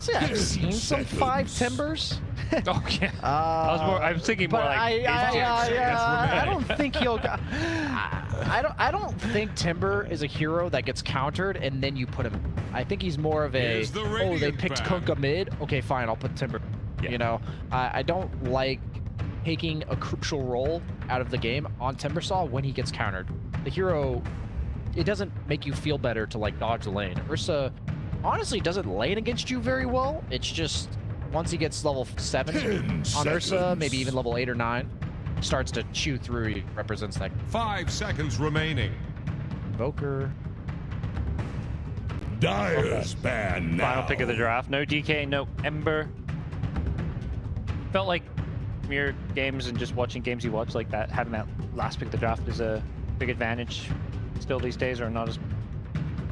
See, I've seen some 5 Timbers. Oh yeah. I was thinking more but like. I don't think he'll. I don't think Timber is a hero that gets countered and then you put him. I think he's more of a. Oh, they picked Kunkka mid. Okay, fine. I'll put Timber. Yeah. You know, I don't like taking a crucial role out of the game on Timbersaw when he gets countered. The hero, it doesn't make you feel better to like dodge the lane. Ursa honestly doesn't lane against you very well. It's just once he gets level 7 on Ursa, maybe even level 8 or 9, starts to chew through. He represents that. 5 seconds remaining. Invoker. Dire's ban now. Final pick of the draft. No DK, no Ember. Felt like mirror games and just watching games you watch like that, having that last pick of the draft is a big advantage still these days, or not as.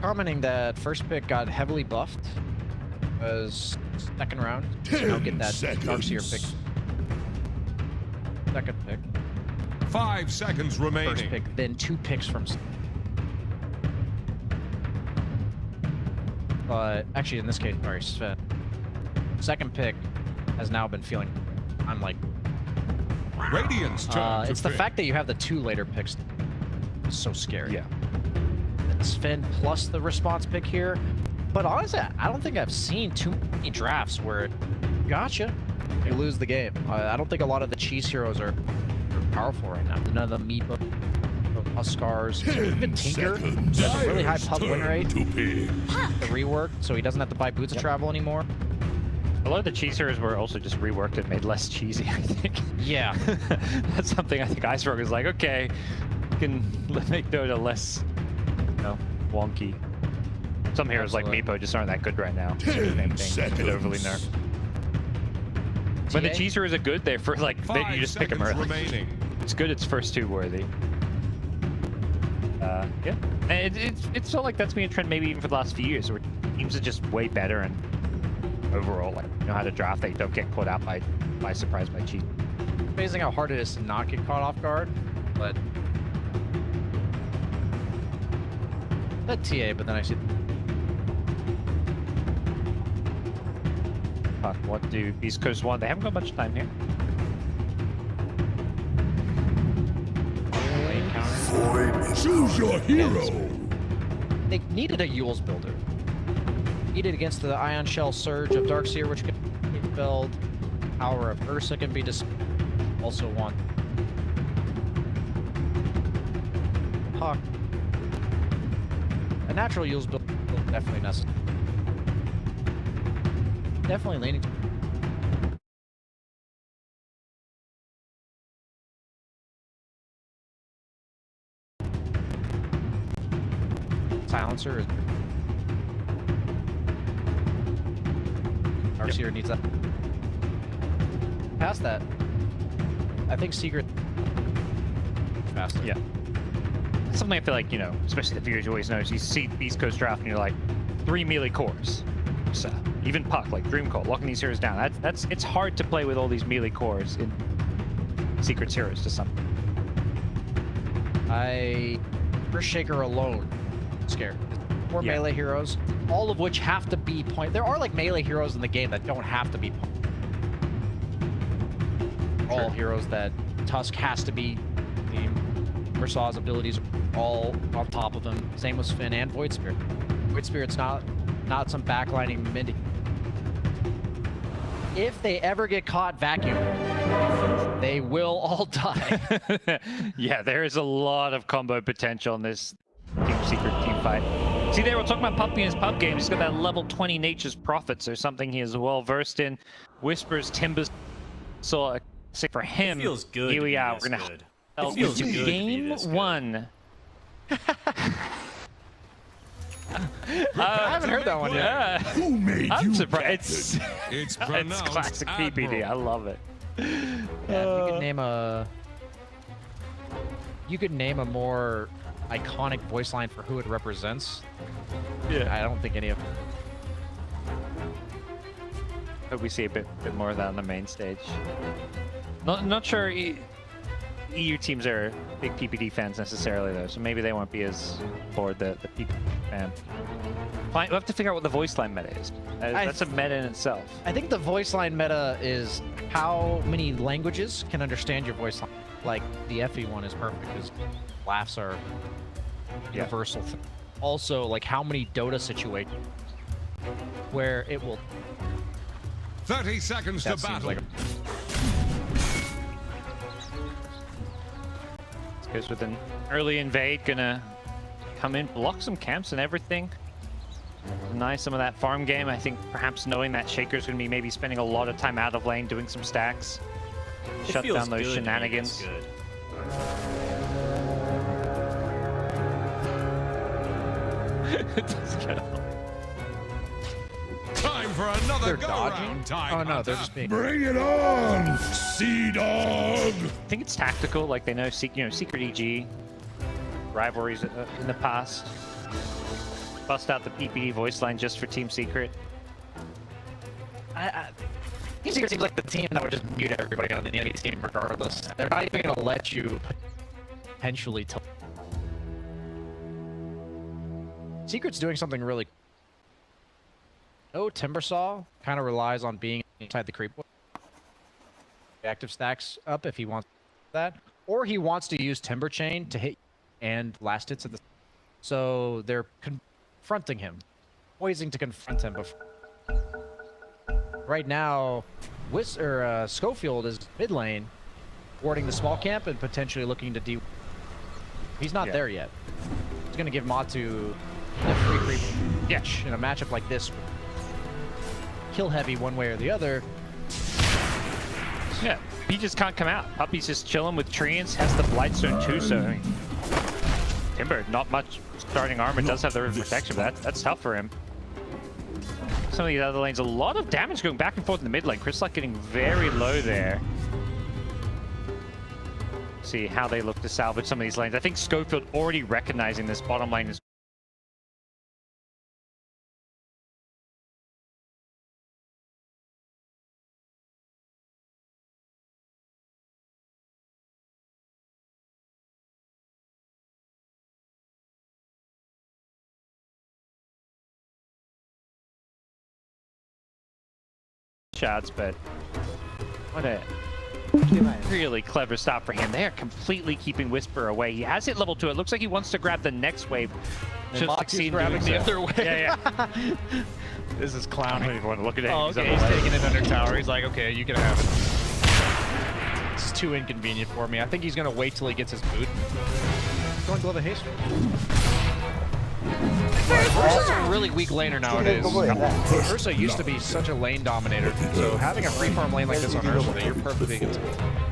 Commenting that first pick got heavily buffed as second round. Now get that Darkseer pick. Second pick. 5 seconds remaining. First pick, then 2 picks from. But actually, in this case, sorry, Sven. Second pick has now been feeling. I'm like. Radiant's turn to it's the pick. fact that you have the 2 later picks. Is so scary. Yeah. Sven plus the response pick here. But honestly, I don't think I've seen too many drafts where it gotcha. You lose the game. I don't think a lot of the cheese heroes are powerful right now. None of the Meepo, Huskars, even Tinker has a really high pub win rate. The rework, so he doesn't have to buy Boots of Travel anymore. A lot of the cheese heroes were also just reworked and made less cheesy, I think. Yeah. That's something I think Ice Rogue is like, okay, we can make Dota less, you know, wonky. Some heroes like Meepo just aren't that good right now. Same thing. Get overly nerfed. When the cheese heroes are good, they're for like, you just pick them early. Remaining. It's good, it's first 2 worthy. Yeah. And it's felt like that's been a trend maybe even for the last few years, where teams are just way better and overall like know how to draft. They don't get caught out by surprise by cheat. Amazing how hard it is to not get caught off guard, but that TA. But then I see. Fuck, what do East Coast want? They haven't got much time here. Lane counter. Choose your hero. They needed a Yule's builder. Needed against the Ion Shell Surge of Darkseer, which can be dispelled. Power of Ursa can be dispelled. Also want Puck. A natural Yule's build definitely necessary. Definitely leaning. Silencer is. Darkseer needs that. Past that, I think Secret faster. Yeah. Something I feel like, you know, especially the viewers always knows, you see East Coast draft and you're like, 3 melee cores. So even Puck, like Dream Cult, locking these heroes down. It's hard to play with all these melee cores in Secret's heroes to some. First Shaker alone, scared. 4 melee heroes, all of which have to be point. There are like melee heroes in the game that don't have to be point. All heroes that Tusk has to be. Ursaw's abilities are all on top of him. Same with Finn and Void Spirit. Void Spirit's not some backlining Mindy. If they ever get caught vacuum, they will all die. Yeah, there is a lot of combo potential in this Team Secret team fight. See there, we're talking about Puppy in his pub game. He's got that level 20 Nature's Prophets, or something he is well versed in. Whispers, Timbers. So I say for him, it feels good. here we are. We're gonna help you to game 1. I haven't heard that one yet. Who made I'm you surprised. It's It's pronounced classic PPD. I love it. Yeah, you could name a more iconic voice line for who it represents. Yeah. I don't think any of them. Hope we see a bit more of that on the main stage. Not sure. EU teams are big PPD fans necessarily, though, so maybe they won't be as bored the PPD fan. Fine, we'll have to figure out what the voice line meta is. That's a meta in itself. I think the voice line meta is how many languages can understand your voice line. Like, the FE one is perfect because laughs are universal. Also, like, how many Dota situations where it will... 30 seconds to battle. This goes with an early invade, gonna come in, block some camps and everything. Deny some of that farm game. I think perhaps knowing that Shaker's gonna be maybe spending a lot of time out of lane doing some stacks. Shut down those shenanigans. Time for another They're dodging? go-round time. Oh no, they're just being... Bring it on, Sea Dog! I think it's tactical, like they know, Secret EG rivalries in the past. Bust out the PPD voice line just for Team Secret. Team Secret seems like the team that would just mute everybody on the enemy team regardless. They're not even gonna let you potentially tell. Secret's doing something really... No Timbersaw kind of relies on being inside the creep. Active stacks up if he wants that. Or he wants to use Timber Chain to hit and last hits at the... So they're confronting him. Poising to confront him before. Right now, Schofield is mid lane, warding the small camp and potentially looking to D. He's not there yet. He's going to give Matu the free creep. Yeah, in a matchup like this, kill heavy one way or the other. Yeah, he just can't come out. Puppy's just chilling with Treants, has the Blightstone too, so I mean, Timber, not much starting armor, does have the river protection, but that's tough for him. Some of these other lanes, a lot of damage going back and forth in the mid lane. Chrysalis getting very low there. See how they look to salvage some of these lanes. I think Schofield already recognizing this bottom lane is shots, but what a really clever stop for him. They are completely keeping Whisper away. He has hit level 2. It looks like he wants to grab the next wave. Just like he's grabbing the other way. Yeah. This is I clowning. don't even want to look at it. Oh, okay, he's taking it under tower. He's like, okay, you can have it. This is too inconvenient for me. I think he's going to wait till he gets his boot. Going Glove of Haste. Ursa's a really weak laner nowadays. Ursa used to be such a lane dominator, so having a free farm lane like this on Ursa, you're perfectly good.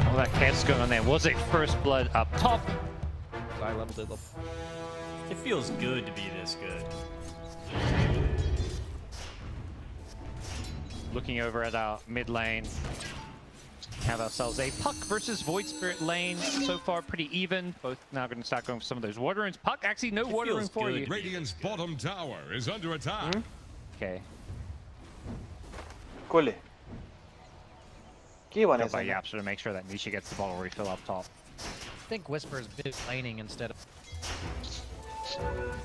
All that chaos going on there. Was a first blood up top. I leveled it. It feels good to be this good. Looking over at our mid lane. Have ourselves a Puck versus Void Spirit lane. So far, pretty even. Both now going to start going for some of those water runes. Puck, actually, no water rune for you. Radiant's bottom tower is under attack. Okay. Cool. Key one Go is by Yapster to make sure that Nisha gets the bottle refill up top. I think Whisper's been laning instead of...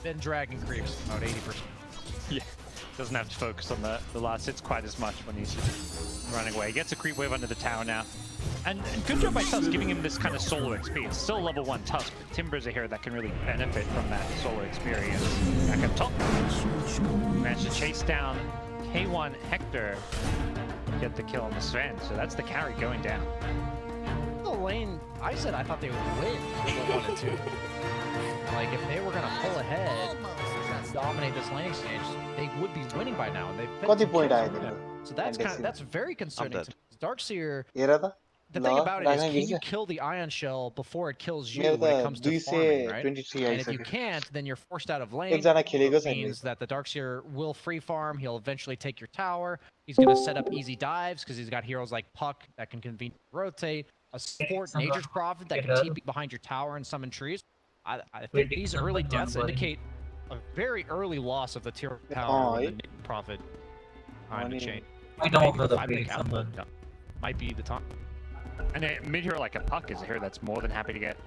Been dragging creeps about 80%. Yeah. Doesn't have to focus on the last hits quite as much when he's running away. He gets a creep wave under the tower now. And good job by Tusk giving him this kind of solo XP. It's still level 1 Tusk, but Timber's a hero that can really benefit from that solo experience. Back up top. Managed to chase down K1 Hector. Get the kill on the Sven, so that's the carry going down. The lane, I said I thought they would win if they wanted to. Like, if they were going to pull ahead, dominate this lane exchange, they would be winning by now. They've been so that's very concerning. Darkseer, the thing about it is, can you kill the Ion Shell before it kills you when it comes to farming, right? And if you can't, then you're forced out of lane. It means that the Darkseer will free farm. He'll eventually take your tower. He's going to set up easy dives because he's got heroes like Puck that can conveniently rotate. A support Nature's Prophet that can TP behind your tower and summon trees. I think these early deaths indicate a very early loss of the tier tower with the Nature's Prophet behind the chain. I don't know the Might be the time. And then mid hero like a puck is a hero that's more than happy to get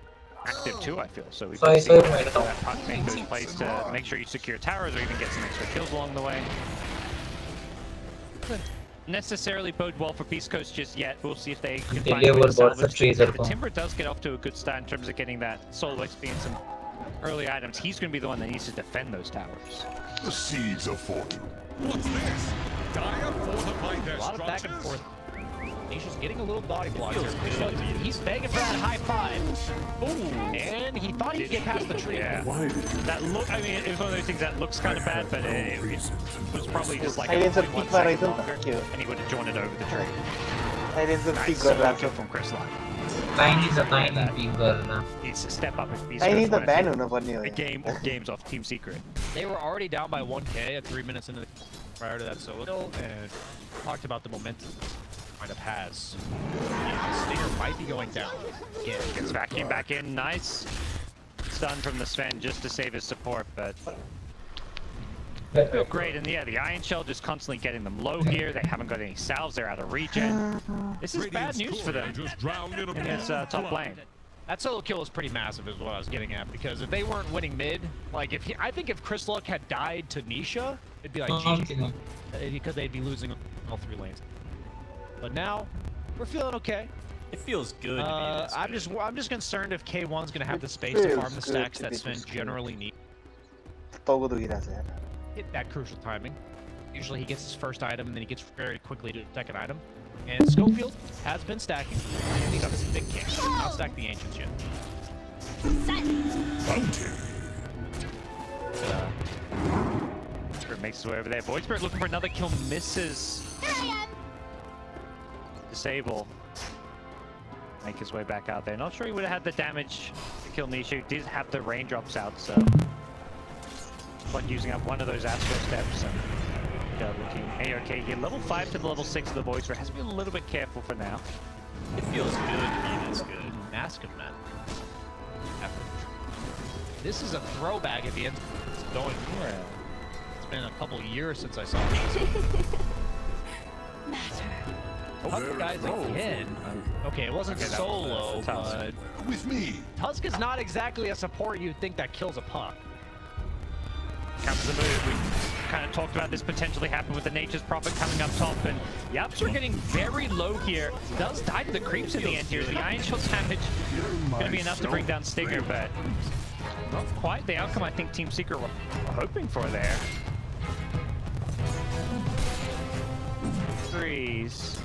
active too, I feel. So we Sorry, can see sorry, that madam. puck make those plays to make sure you secure towers or even get some extra kills along the way. Doesn't necessarily bode well for Beast Coast just yet. We'll see if they can find a way to Deliver salvage bots, things. trees The are Timber does get off to a good start in terms of getting that solo XP and some early items. He's going to be the one that needs to defend those towers. The seeds of fortune. What's this? Dire fortified their A lot of back and structures? forth. Nisha's getting a little body blocked here. feels good. He's begging for that high five. Ooh, and he thought he'd get past the tree. Yeah. That look, I mean, it was one of those things that looks kind of bad, but it was probably just like a Silencer 0.1 peak second horizon. longer, Thank you. and he would have joined it over the tree. Silencer Nice peak solo गर्छ kill from Chris Line. Tiny छ tiny pick गर्न Needs to step up if he's Tiny going त to ban win हुनुपर्ने हो a game or games off Team Secret. They were already down by 1k at 3 minutes into the prior to that solo kill, and talked about the momentum kind of has. Stinger might be going down. Again, Gets vacuum back in, nice. Stun from the Sven just to save his support, but feel great. And yeah, the Iron Shell just constantly getting them low here. They haven't got any salves, they're out of regen. This is bad Radiant's news for them courier just drowned in a in his top lane. that solo kill is pretty massive, is what I was getting at. Because if they weren't winning mid, like I think if Chris Luck had died to Nisha, it'd be like GG, because they'd be losing all 3 lanes. But now, we're feeling okay. It feels good to be this good. I'm just concerned if K1's gonna have the space to feels farm the good stacks to that be Sven this good. generally needs. टाउको दुखिरहेछ यार Hit that crucial timing. Usually he gets his first item and then he gets very quickly to the second item. And Schofield has been stacking. And he's got this big king. Not stack the ancients yet. Bounty. Spirit makes his way over there. Void Spirit looking for another kill, misses. Disable. Make his way back out there. Not sure he would have had the damage to kill Nisha. He did have the raindrops out, so but using up one of those Astro steps and looking A-okay here. Level 5 to the level 6 of the Void Spirit has to be a little bit careful for now. It feels good to be this good. Mask of Men. This is a throwback at the end. It's going for it. It's been a couple years since I saw this. Tusk guys again. Okay, it wasn't Okay, that was solo, Tusk. but With me. Tusk is not exactly a support you'd think that kills a puck. Comes the move. We kind of talked about this potentially happen with the Nature's Prophet coming up top, and Yaps are getting very low here. Does die to the creeps in the end here. The Iron Shell damage going to be enough to bring down Stinger, but not quite the outcome I think Team Secret were hoping for there. Freeze.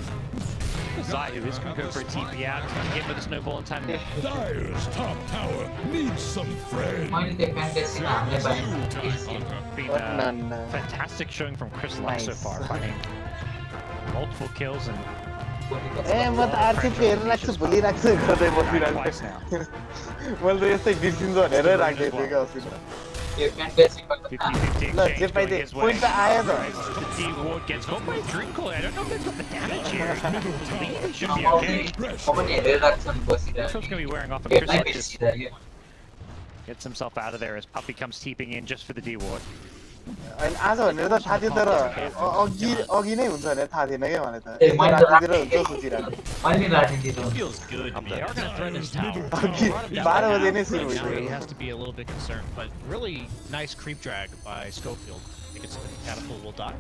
Zai, who is going to go for a TP out, trying to get with a snowball in time. Dire's top tower needs some friends. मैले defend त्यसैले हामीलाई बाहिर Been a fantastic showing from Chris Luck so far, finding multiple kills and ए म त RCP हेरेर राख्छु भोलि राख्छु गर्दै बसिरहेको twice now. मैले त यस्तै बिर्सिन्छ भनेर राखेको थिएँ क्या अस्ति defend त्यसैले 50-50 ल exchange जे पाइदिए going his way. पोइन्ट त आयो त The D ward gets caught by a drink call. I don't know if they've got the damage here. I think they should be okay. म पनि हेरेर राख्छु This बसिरहेको one's gonna be wearing off, and Chris हेर्नै Luck just बिर्सिरहेको gets himself out of there as Puppy comes teeping in just for the D ward. होइन आज भनेर त थाहा थियो तर अघि नै हुन्छ भनेर थाहा थिएन क्या मलाई त ए मैले त रातितिर हुन्छ सोचिरहेको मैले राखिदिनु It feels good to be They are this going to threaten good. his tower. अघि Brought him down 12 by बजे नै half, सुरु but now he भइसक्यो has to be a little bit concerned. But really nice creep drag by Schofield. I think it's the catapult will die.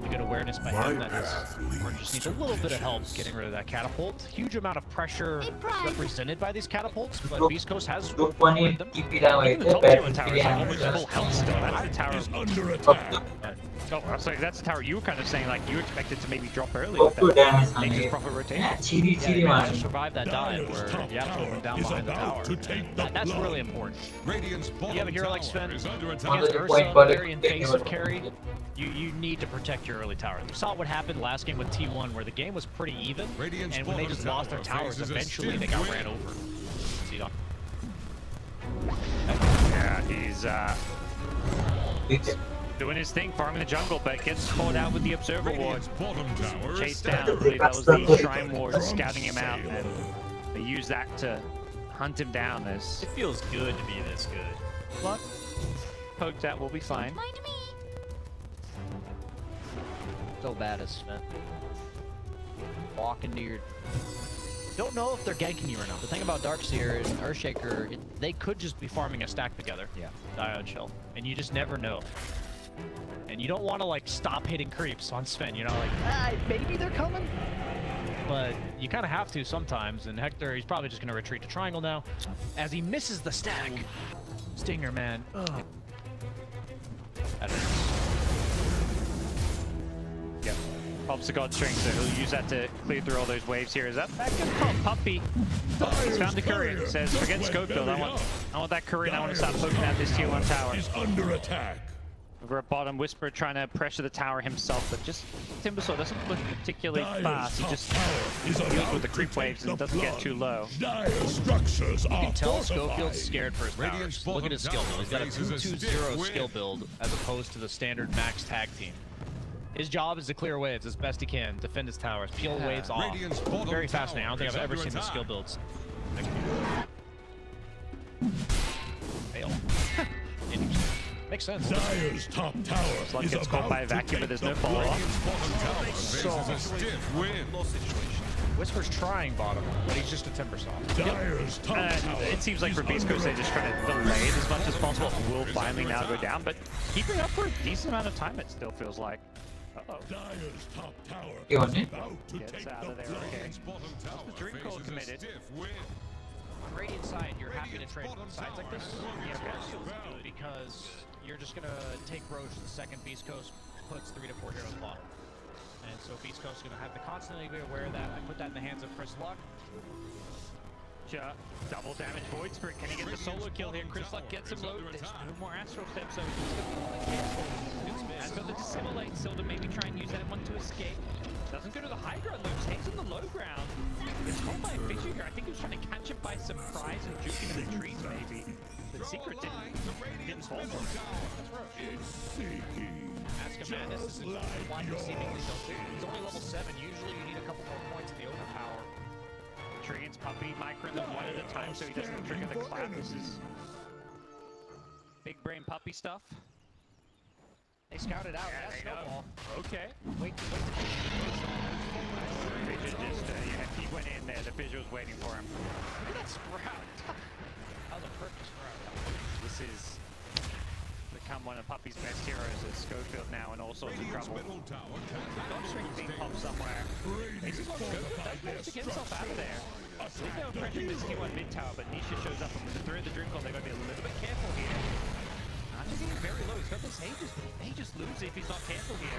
A good awareness by him that his opponent just needs a little bit of help getting rid of that catapult. Huge amount of pressure represented by these catapults, but Beast Coast has दुख पनि avoided them. टिपिरहेको Even the थियो top battery tier tower फेरि is हामी almost full health still. That's the tower. Is under attack. Oh, sorry, that's the tower you were kind of saying, like, you expected to maybe drop early with कस्तो that damage Nature's खाने Prophet rotation. छिरी Yeah, छिरी he managed to मार्ने survive that dive Dire's where top Yapso tower went down is behind the about tower. to take the That's blow. really important. Radiant's You have a hero like bottom Sven tower is under against attack. Under the point, Ursa, but very it- invasive carry. You need to protect your early tower. You saw what happened last game with T1 where the game was pretty even, Radiant's and when they bottom just lost their tower towers, faces a eventually they stiff got wind. ran over. See, Yeah, he's doing his thing, farming the jungle, but gets caught out with the Observer Ward. Radiant's bottom tower is Chased down. I standing. believe that was the Shrine Ward scouting him out, and they use that to hunt him down as It feels good to be this good. Luck poked out will be fine. so bad as Sven. Walk into your Don't know if they're ganking you or not. The thing about Darkseer and Earthshaker, they could just be farming a stack together. Yeah. Diode Shell. And you just never know. And you don't want to, like, stop hitting creeps on Sven. You're not like, maybe they're coming? But you kind of have to sometimes. And Hector, he's probably just going to retreat to triangle now. As he misses the stack. Stinger, man. Ugh. Yep. Pops the God String, so he'll use that to clear through all those waves here. Is that good pop? Puppy. He's found the Korean. Says, forget scope build. I want that Korean. I want to start poking at this tier 1 tower. He's under attack. Over at bottom, Whisper trying to pressure the tower himself, but just Timbersaw doesn't look particularly fast. He just deals with the creep waves and doesn't get too low. Dire structures You are can tell fortified. Schofield's scared for his Radiant's powers. Look at his skill build. He's got a bottom tower 2-2-0 faces a skill stiff build as opposed to the standard max tag team. His job is to clear waves as best he can, defend his towers, peel waves off. Radiant's bottom Very tower fascinating. I don't think is I've ever under seen the attack. skill builds. Fail. Interesting. Makes sense. Dire's top tower Slug is gets caught by a about to vacuum, but take there's no the follow-up. Radiant's bottom tower faces a stiff wind. Whisper's trying bottom, but he's just a Timbersaw. Dire's top tower It seems like is for BEASTCOAST, they're just trying to delay it as much as possible. Will finally now go down, but keeping up for a decent amount of time, it still feels like. Uh-oh. Dire's top tower You is want it? about to Gets take out the of there, blow. okay. Radiant's bottom tower the dream call faces a committed. stiff wind. On Radiant side, you're happy to trade with sides like this. Yeah, Yeah, because you're just gonna take Roche the second BEASTCOAST puts 3 to 4 heroes bottom. And so BEASTCOAST is gonna have to constantly be aware of that. I put that in the hands of Chris Luck. Double damage Void Spirit. Can he get the solo kill here? Chris Luck gets him low. There's no more Astral Step, so he's gonna be careful. As for the Dissimulate, Silda maybe try and use that one to escape. Doesn't go to the high ground though, stays on the low ground. It's caught by a fissure here. I think he was trying to catch him by surprise and juking him in the trees maybe. The secret didn't fall for him. Ask him, man, this is why he seemingly don't do. He's only level 7. Usually you need a couple more points in the overpower. Treants Puppy micro them one at a time so he doesn't trigger the clap. This is big brain puppy stuff. They scouted out. Yeah, Yeah, they know. snowball. Okay. Wait. Vision just, he went in there. The visual's waiting for him. Look at that sprout. That was a perfect sprout. This is become one of Puppy's best heroes as Schofield now in all sorts of Radiant's trouble. middle tower Godstring being popped somewhere. This is what Schofield does manage to get himself out of there. They go pressure this T1 mid tower, but Nisha shows up and with the through the Dream Call, they've got to be a little bit careful here. Archer's getting very low. He's got this Aegis lose if he's not careful here.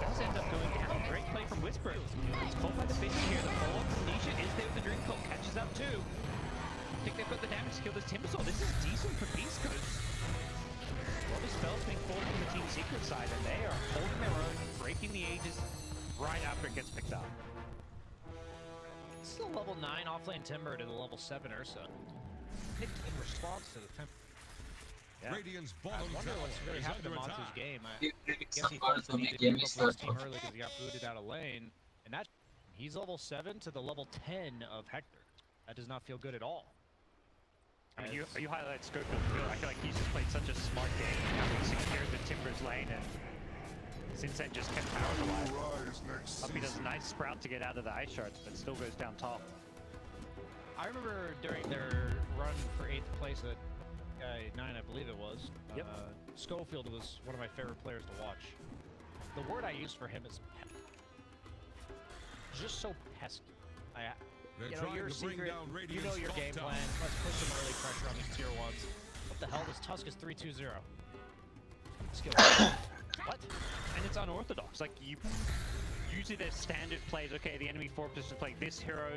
Does end up going down. Great play from Whisper. He's caught by the vision here. The follow-up from Nisha is there with the Dream Call. Catches up too. I think they've got the damage to kill this Timbersaw. This is decent for BEASTCOAST. A lot of spells being forwarded from the Team Secret side, and they are holding their own, breaking the Aegis right after it gets picked up. Still level 9 offlane Timber to the level 7 Ursa. Picked in response to the temp. Yeah. Radiant's I bottom wonder tower what's really is happened to under Montu's attack. game. I You predict guess some he cards thought when he the needed game to is pick up his started. team early because he got booted out of lane. And that he's level 7 to the level 10 of Hector. That does not feel good at all. I mean, you highlight Schofield. I feel like he's just played such a smart game, having secured the Timbers lane, and since then just kept towers alive. Puppy does a nice sprout to get out of the ice shards, but still goes down top. I remember during their run for 8th place at 9, I believe it was. Yep. Schofield was one of my favorite players to watch. The word I use for him is just so pesky. They're You know, trying your to bring secret, down you Radiant's know your top game tower. plan. Let's put some early pressure on these tier 1s. What the hell? This Tusk is 3-2-0. Skill. What? And it's unorthodox. Like, usually there's standard plays. Okay, the enemy fortress is play this hero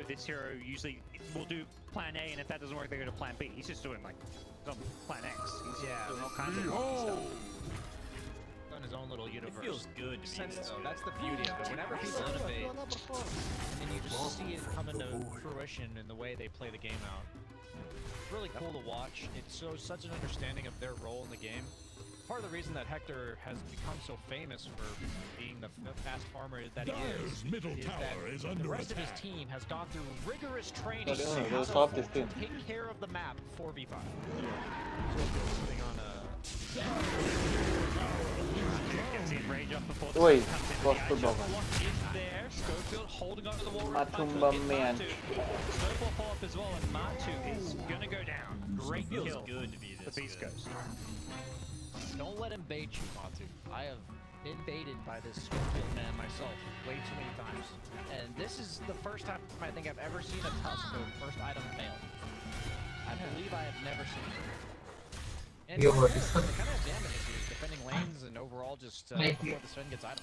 usually will do plan A, and if that doesn't work, they go to plan B. He's just doing, like, some plan X. He's doing all kinds of wacky stuff. On his own little universe. It feels good to be Sense, this though. good. That's the beauty of it. Whenever people innovate, and you just see it come into fruition in the way they play the game out. It's really cool to watch. It shows such an understanding of their role in the game. Part of the reason that Hector has become so famous for being the fast farmer that he Dire's middle is tower that is the under rest of his attack. team has gone through rigorous training Dale, on how stop to this thing. take care of the map 4v5. So sitting on a Gets the enrage up before the Wait, comes in. lost The football. ice shot block is there. Schofield holding onto the wall. Matumba man. Snowball fall up as well, and Matu is gonna go down. Great Feels kill. good to be The this Beast good. Ghost. Don't let him bait you, Matu. I have been baited by this Schofield man myself way too many times. And this is the first time I think I've ever seen a Tusk go first item fail. I believe I have never seen it. And Yo, the what kind is of damage is defending lanes and overall just before the Sven gets items.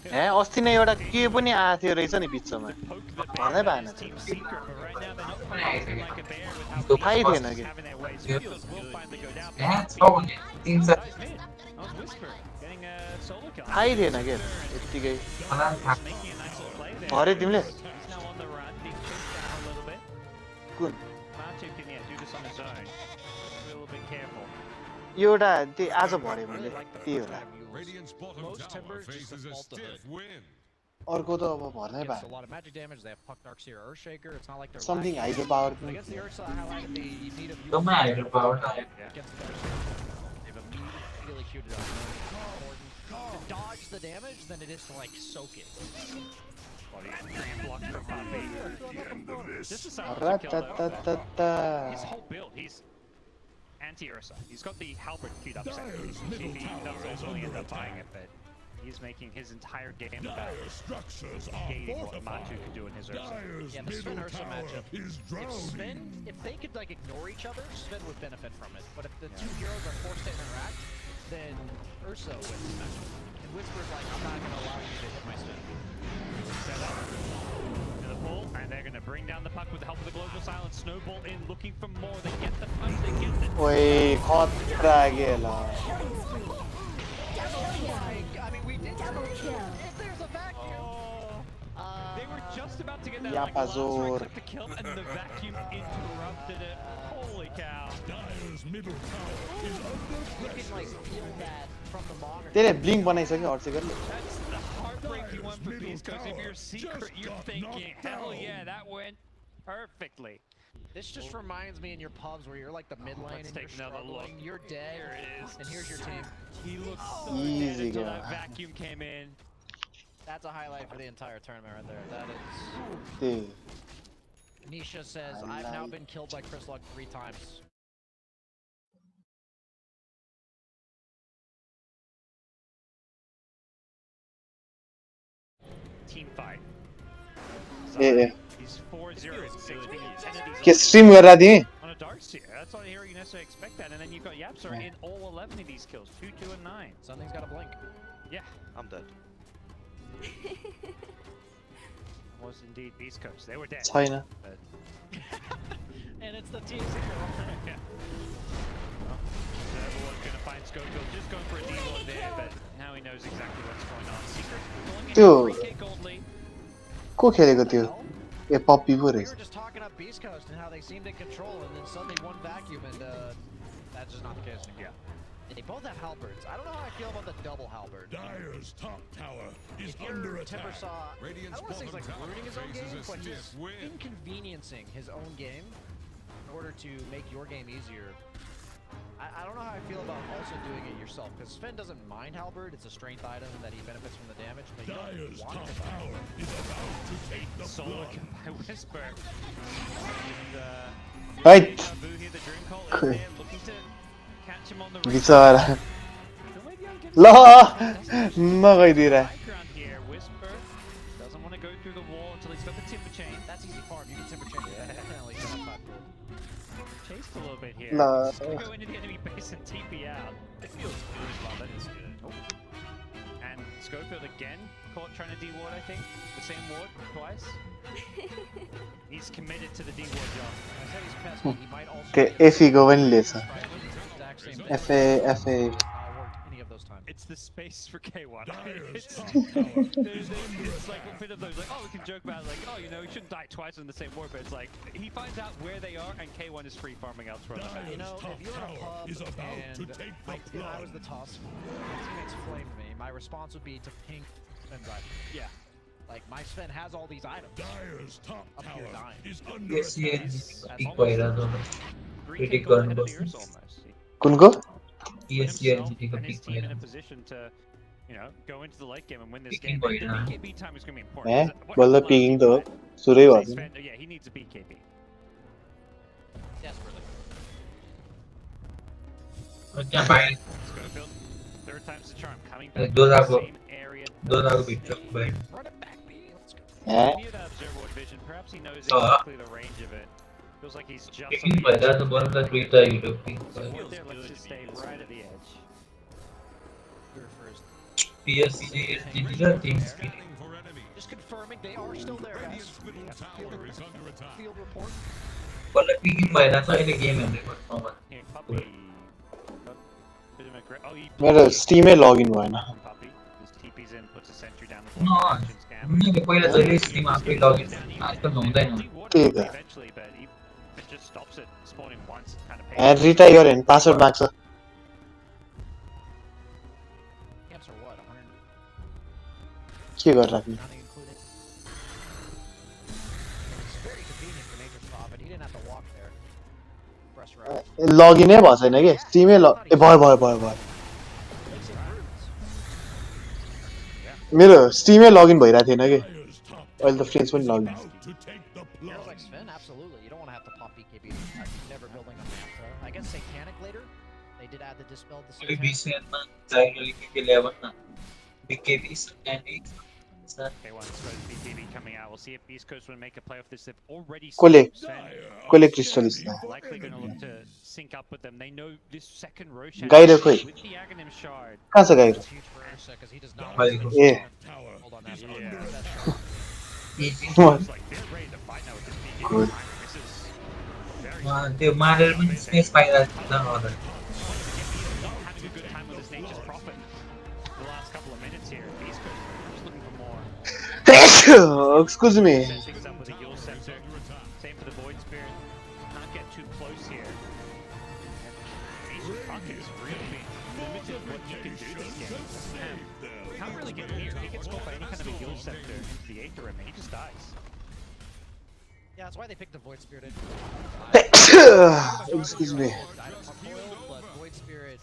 ए अस्ति नै एउटा के पनि आएको थियो रहेछ नि बिचमा भन्दै भएन Team secret, but right now they're not playing like a bear with how थाहै थिएन कि having their way. Schofield will finally go down. यहाँ छ भने 3-4 Nice mid. That was Whisper getting a solo kill. थाहै थिएन के यत्तिकै मलाई थाहा Making a nice little play there. भरे तिमीले He's now on the run, being chased down a little bit. कुन Matu can do this on his own. Be a little bit careful. यो एउटा त्यही आज भरे मैले त्यही होला Radiant's bottom Most tower timbers just faces a default the stiff wind. अर्को त अब भर्नै Gets a भएन lot of magic damage. They have Puck Dark Seer Earthshaker. It's not like they're something lacking. Hydro power But against the Ursa, I highlighted the need of एकदमै hydro power against the Ursa. They've immediately queued it up. More important to dodge the damage than it is to like soak it. Body block from Puppy. This is how to kill though. रटाटाटाटा His whole build, he's anti-Ursa. He's got the halberd queued up second. He does ultimately end up buying it, but he's making his entire game about Dire structures are gating what fortified. Matu can do in his Ursa. Dire's Yeah, the Sven middle Ursa tower matchup. is If drowning. Sven, if they could like ignore each other, Sven would benefit from it. But if the two heroes are forced to interact, then Ursa wins the matchup. And Whisper's like, I'm not gonna allow you to hit my Sven. Set up to the pull, and they're going to bring down the puck with the help of the global silence. Snowball in, looking for more. They get the puck, they get the. ओइ खतरा गेला I mean, we did. If there's a vacuum, They were just about to get that Yeah, like, last Pazor. right click to kill, and the vacuum interrupted it. Holy cow. Dire's middle tower is under you can like pressure. feel that from the monitor. त्यसले blink बनाइसक्यो हर्सेकरले That's the heartbreaking one for Middle Beast, because if tower you're secret, just you're got thinking, knocked hell down. yeah, that went perfectly. This just reminds me in your pubs where you're like the mid lane Let's and take you're another look. struggling, you're dead, Here it is. and here's your team. He looked so Easy dead until guy. that vacuum came in. That's a highlight for the entire tournament right there. That is. त्यही Nisha says, I've now been killed by Chris Luck 3 times. Team fight. A He's 4-0 and 6 being 10 of के these stream गरेर थिएँ on a dark seer. That's not a hero you necessarily expect that. And then you've got Yapsar in all 11 of these kills. 2, 2, and 9. Something's got to blink. Yeah, I'm dead. was indeed Beast Coast. They were dead. छैन But And it's the team secret. yeah. Well, everyone's going to find Schofield just going for a D-Lord there, but now he knows exactly what's going on. Secret pulling in Dude. a 3K gold lead. को खेलेको थियो ए पप्पी पो We रहेछ were just talking up Beast Coast and how they seemed in control, and then suddenly one vacuum, and that's just not the case anymore. And they both have halberds. I don't know how I feel about the double halberd. Dire's top tower is If under you're attack. Timbersaw, I Radiant's don't want to say he's like bottom tower ruining his own faces game, a but he's stiff wind. inconveniencing his own game in order to make your game easier. I don't know how I feel about also doing it yourself, because Sven doesn't mind halberd. It's a strength item that he benefits from the damage, but you Dire's don't want top to. tower is about to take the Solo blood. kill by Whisper. And, Right. Deja Vu here, the Dream Call is there, looking to catch him on the roof. बिचरा So maybe I'll give ल him नगइदिएर high ground here. Whisper doesn't want to go through the wall until he's got the timber chain. That's easy farm. You can timber chain. Definitely gonna have 5 gold. Chased a little bit here. No. Just gonna go into the enemy base and TP out. It feels good, Bob. That is good. And Schofield again caught trying to D-ward, I think. The same ward twice. He's committed to the D-ward job. I said he's pesky. He might also. के be एफीको पनि लिएछ exact same thing. FA FA Worked any of those times. It's the space for K1. Dire's It's, top tower it's like a bit of those, like, oh, we can joke about it, like, oh, you know, we shouldn't die twice in the same ward, but it's like, he finds out where they are, and K1 is free farming elsewhere. on the map. You know, top if you're in a tower pub is about to and take the I was the blood. toss, my teammates flamed me, my response would be to ping Sven's item. Yeah. Like, my Sven has all these items. Dire's top Up here tower dying. is under Yes, attack. yes. That's Pick almost- भइरहेको 3K Critic gold ahead of gun the Ursa almost. कुनको Put yes, himself yes, and his pick team in a भइरहेको position to you know, go into the late game and win this Picking game. The boy, huh? BKB time is going to be Eh? important. What Balla allows picking you though. to- Suray say was. Sven- yeah, he needs a BKB. Desperately. क्या पाए Schofield, third time's the charm, coming Uh, back those to are the go- same area. those are bit of bad. Run it back, B. Let's go. Eh? Near that observer vision, perhaps he knows So, exactly the range of it. Feels like he's just on Picking the boy, edge. that's the one that we try to pick. Right there, let's just stay right at the edge. Here first. PSG is digital teams. Scanning for enemies. Just confirming they are still there, guys. Radiant's middle tower is under attack. Field report. But the picking boy, that's why in the game and performance. Here, Puppy. Bit of a oh, he मेरो स्टिमै login भएन Puppy. Just TP's in, puts a sentry down the No, block. मैले पहिला जहिले stream आफै login आजकल हुँदैन त्यही त Eventually, but it just stops it spawning once. Kind of एड रिटाई गऱ्यो भने पासवर्ड माग्छ Camps are what? 100? के गरिराख्ने Nothing included. It's very convenient for Nature's Prophet. He didn't have to walk there. Press right. लगइनै भएको छैन कि स्टिमै ए भयो भयो भयो भयो Makes it roots. मेरो स्टिमै लगइन भइरहेको थिएन कि Dire's top अहिले त फ्रेन्ड्स पनि login about to take the Heroes like plunge. Sven, absolutely. You don't want to have to pop BKB. I'm never building on that. I guess Satanic later. They did add the dispel to अभी Satanic. BCN मा Xylo लेके 11 ना BKB and sir Okay, one throws BKB coming out. We'll see if Beast Coast will make a play off this. They've already Kole. seen Sven कसले क्रिस्टलिस likely going to look to sync up with them. They know this second Roshan gyro खोइ with the Aghanim shard. कहाँ छ gyro It's huge for Ursa because he does not. Very have good. A Tower Hold on, that's Yeah. that shot. It's like they're ready to fight now with this BKB. Good. This is very त्यो मारेर पनि space पाइरहेको छ other having a good time with his Nature's Prophet. The last couple of minutes here, Beast Coast just looking for more. Excuse me Set things up with a Yule Scepter. Same for the Void Spirit. Can't get too close here. Nature's Prophet is really limited what you can do this game. Can't really get near. He gets caught by any kind of a Yule Scepter into the Aether Rim and he just dies. Yeah, that's why they picked the Void Spirit. Excuse me Item pump foil, but Void Spirit,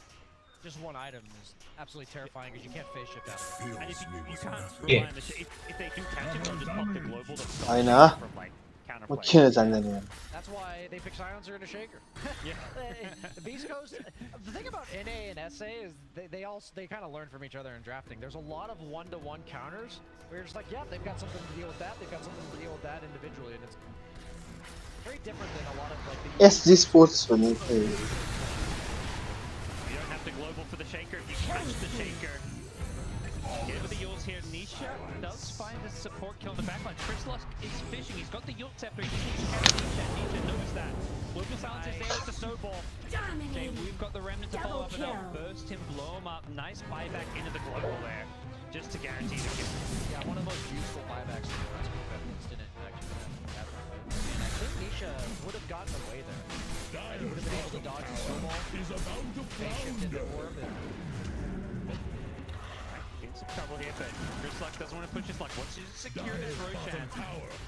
just one item is absolutely terrifying because you can't phase shift out of it. And if you can't Yeah. rely on the if they do catch him, they'll just pop the global to stop I him know. from like म counterplay. किन जान्दैन यार That's why they pick Silencer and a Shaker. Yeah. The Beast Coast, the thing about NA and SA is they kind of learn from each other in drafting. There's a lot of one-to-one counters where you're just like, yeah, they've got something to deal with that, they've got something to deal with that individually, and it's very different than a lot of like the SG sports भन्ने You don't have to global for the Shaker if you catch the Shaker. Get with the Yules here. Nisha does find a support kill in the backline. Trislus is fishing. He's got the Yule Scepter. He needs to carry Nisha. Nisha knows that. Global silence is there. It's a snowball. Okay, we've got the remnant to follow up and they'll burst him, blow him up. Nice buyback into the global there. Just to guarantee the kill. yeah, one of the most useful buybacks in the last we've ever instant actually. And I think Nisha would have gotten away there. He would have been able to dodge the snowball, is about to phase shift into flounder. orb, and In some trouble here, but Trislus doesn't want to push his luck. Wants to secure this Roshan.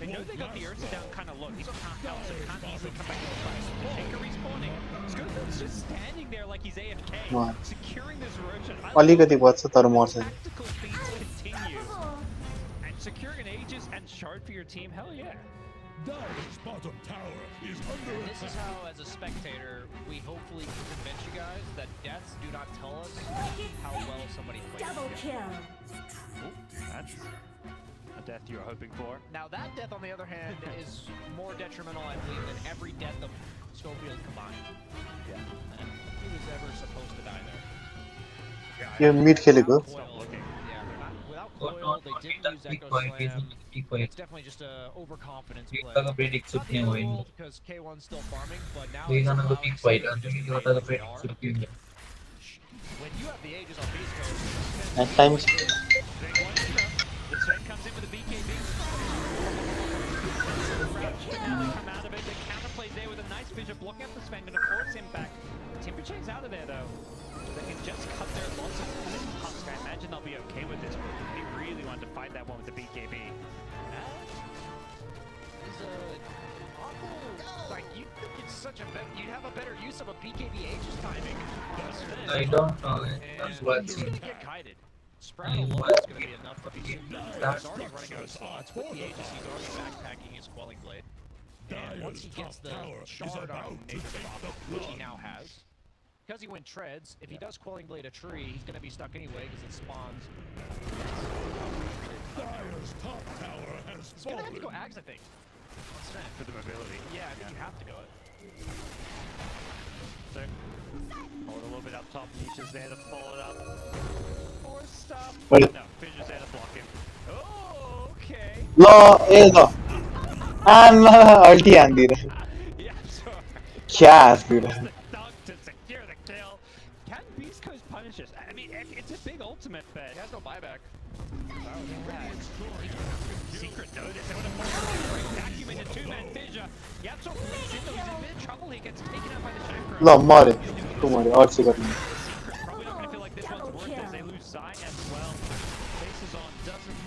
They know they got the Ursa down kind of low. He's camped out, so can't easily come back to the fight. The Shaker respawning. Skofield's just standing there like he's AFK, Wow. securing this Roshan. अलिकति बच्छ तर मर्छ नि Tactical feats continue. And securing an Aegis and shard for your team, hell yeah. Dire's bottom tower is under this is attack. how, as a spectator, we hopefully can convince you guys that deaths do not tell us how well somebody plays. Double the game. kill. That's a death you were hoping for. Now that death, on the other hand, is more detrimental, I believe, than every death of Schofield combined. Yeah. And he was ever supposed to die there. Yo mid खेलेको Coil, Stop looking. yeah, they're not, without Go Coil, not they didn't use big Echo point is Slam. big point It's definitely just a overconfidence एक play. तक predict Not the सुत्ने end of the होइन world because K1's still farming, but now दुई it's जनाको allowing pick भइरहन्छ Saber नि to yo just तक remain predict where they are. सुत्ने When you have the Aegis on Beast Coast, at times They want to go. The Sven comes in with a BKB. Now they come out of it. The counterplay there with a nice vision blocking up the Sven, going to force him back. Timber Chain's out of there though. They can just cut their losses. Husk, I imagine they'll be okay with this, but they really want to fight that one with the BKB. is a awful, like, you think it's such a you'd have a better use of a BKB Aegis timing on Sven. I don't know And that's what he's gonna get kited. Spread alone is going to be enough for Beast. He's already running out of slots with the Aegis. He's already backpacking his Quelling Blade. And once he gets the shard on Nature Prophet, which he now has, because he went treads, if he does Quelling Blade a tree, he's going to be stuck anyway because it spawns. Dire's top tower has He's going to have to go fallen. Axe, I think. For the mobility. Yeah, I think you have to go it. So, hold a little bit up top. Nisha's there to follow it up. Or stop. Wait. No, Fisher's there to block him. Oh, okay. ल ए ल आमा अल्टी हान्दिएर Yeah, sure. क्या हान्दिएर The dunk to secure the kill. Can Beast Coast punish us? I mean, it's a big ultimate, but He has no buyback. secret notice. They would have vacuum into two-man Fissure. Yep, so he's in a bit of trouble. He gets taken out by the Chakra. ल मऱ्यो तँ मऱ्यो अर्थी गर्ने Secret probably not going to feel like this one's worth it as they lose Zai as well. Faces on doesn't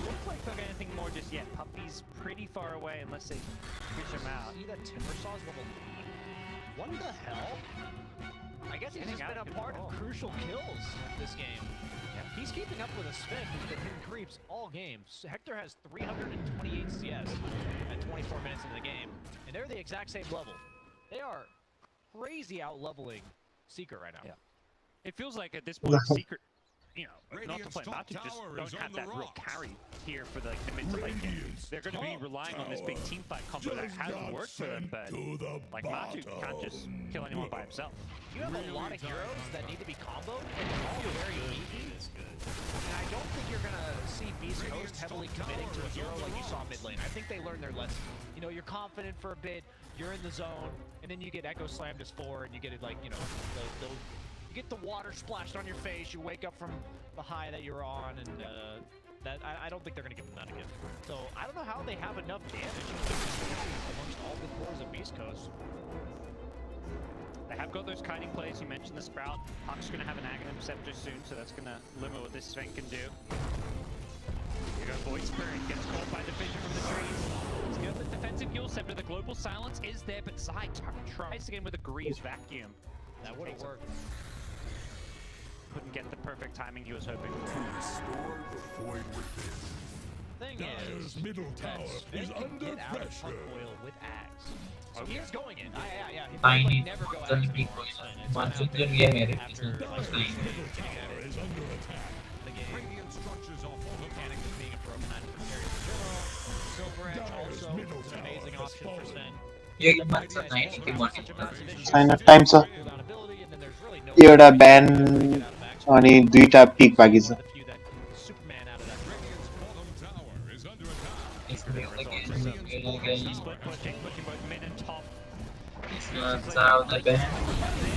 look like they'll get anything more just yet. Puppy's pretty far away unless they fish him out. See that Timbersaw's level 3? What the hell? I guess he's just been a part of crucial kills this game. He's keeping up with a Sven who's been hitting creeps all game. Hector has 328 CS at 24 minutes into the game, and they're the exact same level. They are crazy out-leveling Seeker right now. Yeah. It feels like at this point, Secret, you know, not to play Matu, just don't have that real carry here for the mid to late game. They're going to be relying on this big team fight combo that hasn't worked for them, but like Matu can't just kill anyone by himself. You have a lot of heroes that need to be comboed, and they're all very easy. And I don't think you're gonna see Beast Coast heavily committing to a hero like you saw mid lane. I think they learned their lesson. You know, you're confident for a bit, you're in the zone, and then you get Echo Slammed as 4, and you get it like, you know, you get the water splashed on your face, you wake up from the high that you're on, and I don't think they're gonna give them that again. So I don't know how they have enough damage amongst all the cores of Beast Coast. They have got those kiting plays. You mentioned the Sprout. Huck's going to have an Aghanim Scepter soon, so that's going to limit what this Sven can do. Here goes Void Spirit. Gets caught by the Fissure from the trees. He's got the defensive Yule Scepter. The global silence is there, but Zai tries again with a Greaves Vacuum. That would have worked. Couldn't get the perfect timing he was hoping. Restore the void within. Thing Dire's is, middle tower Sven is can under get out of pressure. Oil with Axe. So he is going in. Yeah. He Tiny, never go Axe tiny before people. Sven. It's One gonna single happen game, after like Dire's getting middle out tower of is under attack. the game. Radiant structures are Mechanics fortified. of being a broken item for carries in general. Silver Edge Dire's also middle is an amazing tower has option for fallen. Sven. एक मात्र 90 के one छैन time छ Cooldown ability, and then there's really no एउटा ब्यान get out of Axe. अनि दुईटा pick बाँकी छ The few that Superman out of that. Radiant's bottom tower is under attack. इसमें again Split pushing both mid and top. इसमें सारा उधर पे है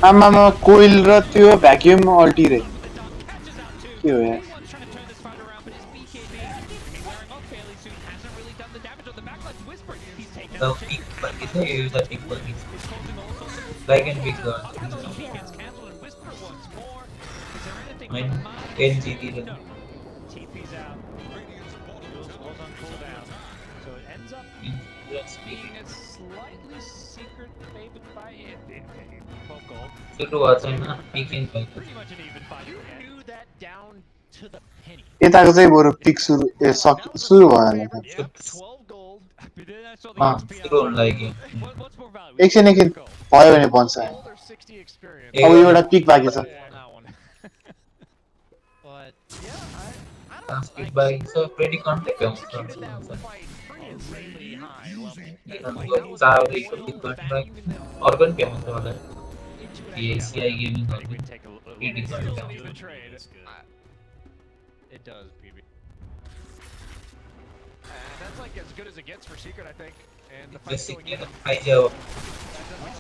आमामा कोइल र त्यो भ्याक्युम अल्टी रे The dunk catches out too. के हो यार Anyone's trying to turn this fight around, but his BKB gonna be wearing off fairly soon. Hasn't really done the damage on the backline's Whisper. He's taken the out the pick Shaker. पर किसे use the pick पर किसे It's causing all sorts of like and pick the He gets cancelled and Whisper once more. Is there anything I from Mars? can GT the No. TP's out. Radiant's bottom Jules was tower on is cooldown. under attack. So it ends up just being a slightly secret favored by it. 12 gold. शुरू हुआ था ना picking पर Pretty much an even fight. You again. knew that down to the penny. यताको चाहिँ बरु pick सुरु ए सुरु भयो होला Yeah, 12 gold. But then I saw the Ah, XP शुरू होने लगी What's more valuable? एकछिन भयो भने भन्छ Gold or 60 experience. अब एउटा पिक बाँकी छ On that one. But yeah, I don't know. Speed by so pretty contact पे Executed that fight pretty insanely high level. मतलब सारा एक pick पर organ पे मतलब वाला ये CI gaming I think we take a PD Still contact don't even trade. It does, PB. That's like as good as it gets for Secret, I think. And the fight's going basically in. I जाओ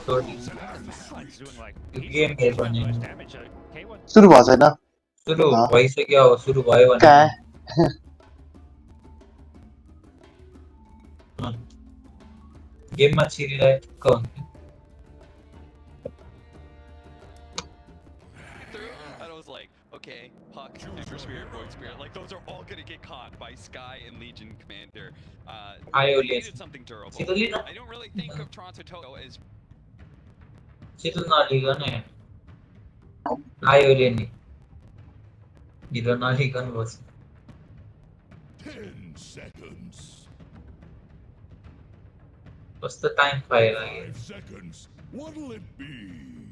story Backline's doing like game खेल रहे हैं most damage. K1 सुरु भएको छैन शुरू भइसक्यो अब शुरू भयो कहाँ भने गेममा छिरिरहेको हुन्छ And I was like, okay, Puck, Extra Spirit, Void Spirit, like those are all gonna get caught by Sky and Legion Commander. I They only- needed something durable. सीधो लिन I don't really think of Toronto Toto as सीधो नलिगन आयो नि Hero not gun was 10 seconds. what's the time fire 5 seconds. What'll it be?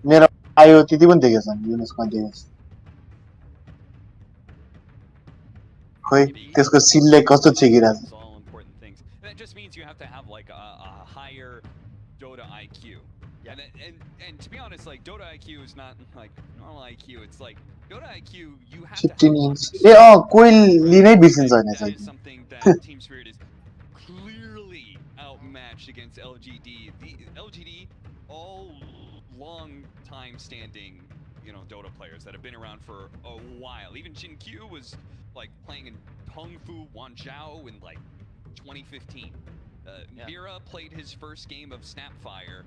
मेरो आयो त्यति पनि देखेछ नि UNESCO देखेछ खोइ त्यसको सिलले कस्तो छिकिरहेछ It's all important things. And that just means you have to have like a higher Dota IQ. And to be honest, like Dota IQ is not like normal IQ. It's like Dota IQ, you have to 15 have inch ए coil लिनै बिर्सिन्छ हैन that चाहिँ is something that Team Spirit is clearly outmatched against LGD. The LGD, all long-time standing, Dota players that have been around for a while. Even Jin Q was like playing in Hong Fu Wanzhou in like 2015. Mira played his first game of Snapfire.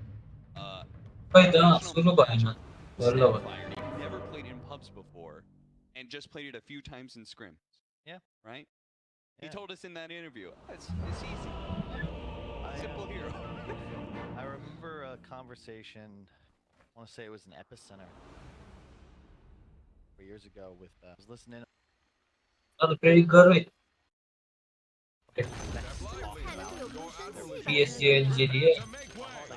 Wait, sulo ba yun? Snapfire. He never played in pubs before, and just played it a few times in scrims. Yeah. Right. He Yeah. told us in that interview, it's easy. Simple hero. I remember a conversation, I want to say it was an Epicenter 4 years ago with, I was listening. Not very good with PSG and GDA.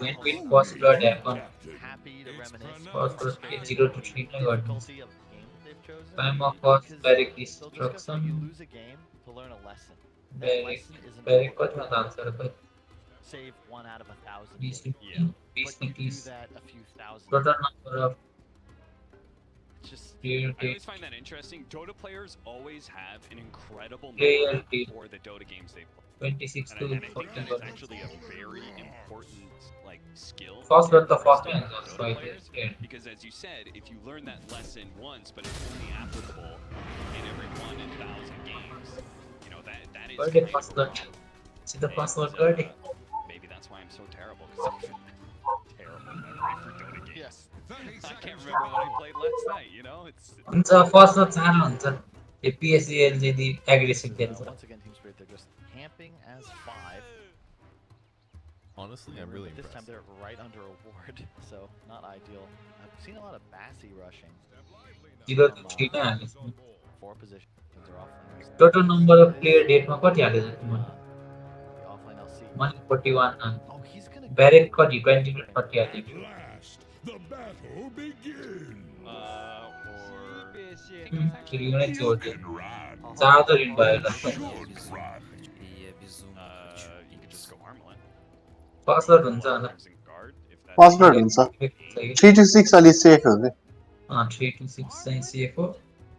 Went with first blood icon. Happy to reminisce First on blood 0 to 3 na garden. difficulty of the game they've chosen. Time of first Because barrack they'll discuss when you destruction. lose a game to learn a lesson. That Barrack lesson isn't barrack always what was answer but save 1 out of 1,000 these games. Yeah. these But you do things that a few thousand. total number of It's just player I always find that interesting. Dota players always have an incredible Player memory team. for the Dota games they play. 26 And to I think 40 that is garden. actually a very important like skill. First blood the first characteristic one of so Dota it players, is scared. because as you said, if you learn that lesson once, but it's only applicable in every 1 in 1,000 games, that is Birthday great first blood. overall. See the first And, one birthday. maybe that's why I'm so terrible, because I have terrible memory for Dota games. yes. I can't remember what I played last night, it's हुन्छ first मा चार हुन्छ यो PSG एलजिडी aggressive खेल्छ Once again, Team Spirit, they're just camping as 5. Honestly, I'm really This time impressed. they're right under a ward, so not ideal. I've seen a lot of Bassy rushing. 0 to 3 नै हालेछ 4 positions are offline. Total number of player डेटमा कति हालेछ तिमीले The offline LC. 141 Oh, he's gonna barrack कति 20 to 30 हालेछ Blast. The battle begins. फेरि एउटै जोड्यो Can run. चार त रिन भयो ल Should run. you could just go armlet. First blood हुन्छ होला Arms and guard, if that's first blood हुन्छ 3 to 6 अलि सेफ हो के 3 to 6 चाहिँ सेफ हो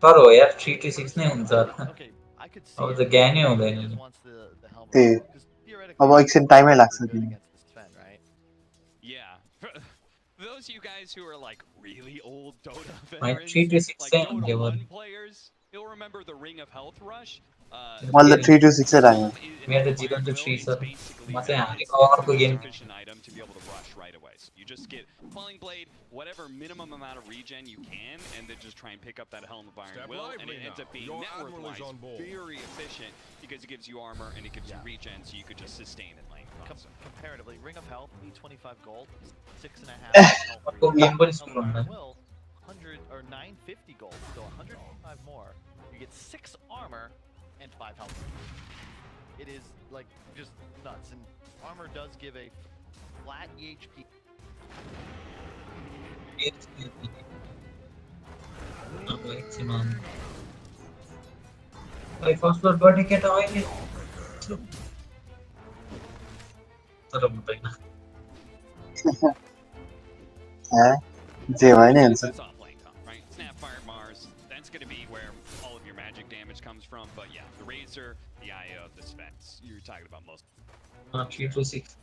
तर हो यार 3 to 6 नै हुन्छ होला Okay, I could see अब it. त ज्ञानै He हुँदैन just नि wants the helmet. त्यही 'Cause theoretically, अब एकछिन टाइमै लाग्छ they're good तिमी against this Sven, right? Yeah. For those of you guys who are like really old Dota My veterans, 3 to 6 like चाहिँ Dota हुन्थ्यो 1 players, you'll remember the Ring of Health rush. मैले त 3 to 6 नै राखेको मेरो त 0 to 3 छ Basically, म चाहिँ it's हालेको अर्को a game sufficient item to be able to rush right away. So you just get Falling Blade, whatever minimum amount of regen you can, and then just try and pick up that Helm of Iron Step Will, and lively it ends now. up being Your net admiral is worth-wise on board. very efficient because it gives you armor and it gives you regen, so you could just sustain in lane. Comparatively, Ring of Health, 25 gold, 6.5 health अर्को regen. Game पनि Helm सुरु of Iron हुँदैन Will, 100 or 950 gold, so 105 more. You get 6 armor and 5 health. It is like just nuts, and armor does give a flat EHP. अब एकछिनमा भाइ first blood गर्ने केटा अहिले तर हुँदैन जे भयो नि हुन्छ That's off lane comp, right? Snapfire Mars, that's going to be where all of your magic damage comes from. But yeah, the Razor, the Io, the Spence, you're talking about most. 3 to 6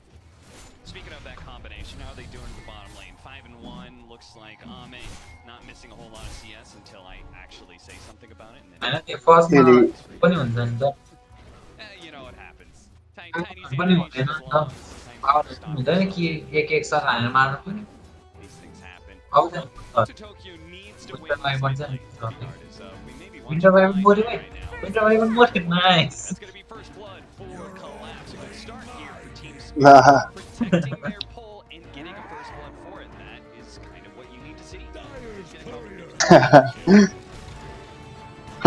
Speaking of that combination, how are they doing in the bottom lane? 5-1, looks like Ame not missing a whole lot of CS until I actually say something about it. And हैन त्यो फर्स्टमा पनि हुन्छ नि त you know what happens. Tiny's पनि animation हुँदैन is नि long. त हुँदैन कि एक एक साल हानेर मार्नु पनि These things happen. आउँछ नि To Tokyo needs to Winter win Vibe this भन्छ mid नि lane. Regard is, we may be Winter watching Vibe live more right now. Winter Vibe more nice That's going to be first blood for Collapse. A good start here for Team Nah. Spirit, protecting their pull and getting a first blood for it. That is kind of what you need to see.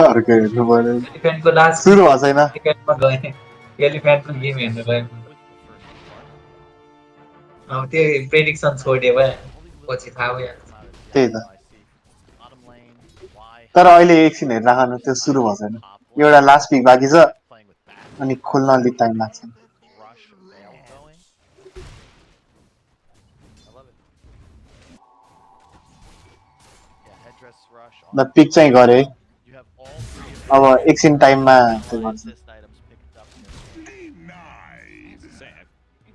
अर्को हेर्नु पर्यो एलिफेन्टको last सुरु भएको छैन एलिफेन्टमा गएँ एलिफेन्टको game हेर्नु गएँ अब त्यो प्रेडिक्सन छोड्यो भए पछि थाहा भयो त्यही त तर अहिले एकछिन हेरेर राख्नु त्यो सुरु भएको छैन एउटा लास्ट पिक बाँकी छ अनि खोल्न अलिक टाइम लाग्छ ल पिक चाहिँ गरे अब एकछिन टाइममा त्यो गर्छ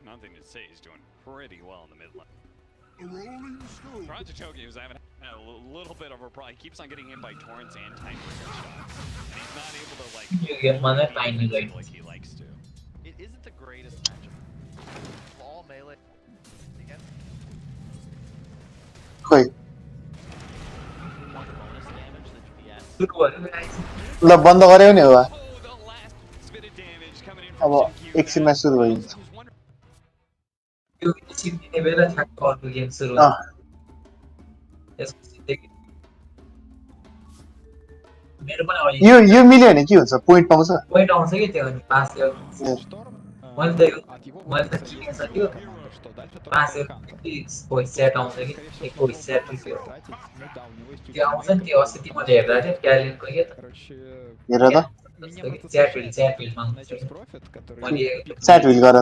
Nothing to say. He's doing pretty well in the mid lane. Toronto Tokyo is having a little bit of a problem. He keeps on getting hit by torrents and time breaker shots. And he's not able to like You get one that time is like he likes to. It isn't the greatest matchup. All melee again. खोइ One bonus damage that BS. सुरु भयो guys. ल बन्द गऱ्यो नि हो Oh, the last bit of damage coming in from अब Shinkyu. एकछिनमा सुरु Now, भइन्छ he was wondering- त्यो एकछिन दिने बेला ठ्याक्क अर्को गेम सुरु अँ हुन्छ यसको जिन्दगी मेरो पनि अहिले यो मिल्यो भने के हुन्छ पोइन्ट पाउँछ पोइन्ट आउँछ कि त्यो अनि पास मैले त किनेको छ त्यो पास भोइस च्याट आउँछ कि एक भोइस च्याट त्यो आउँछ नि त्यो अस्ति तिमीले हेर्दा थियो ट्यालेन्टको के त हेर त च्याट विल माग्छ मैले च्याट विल गर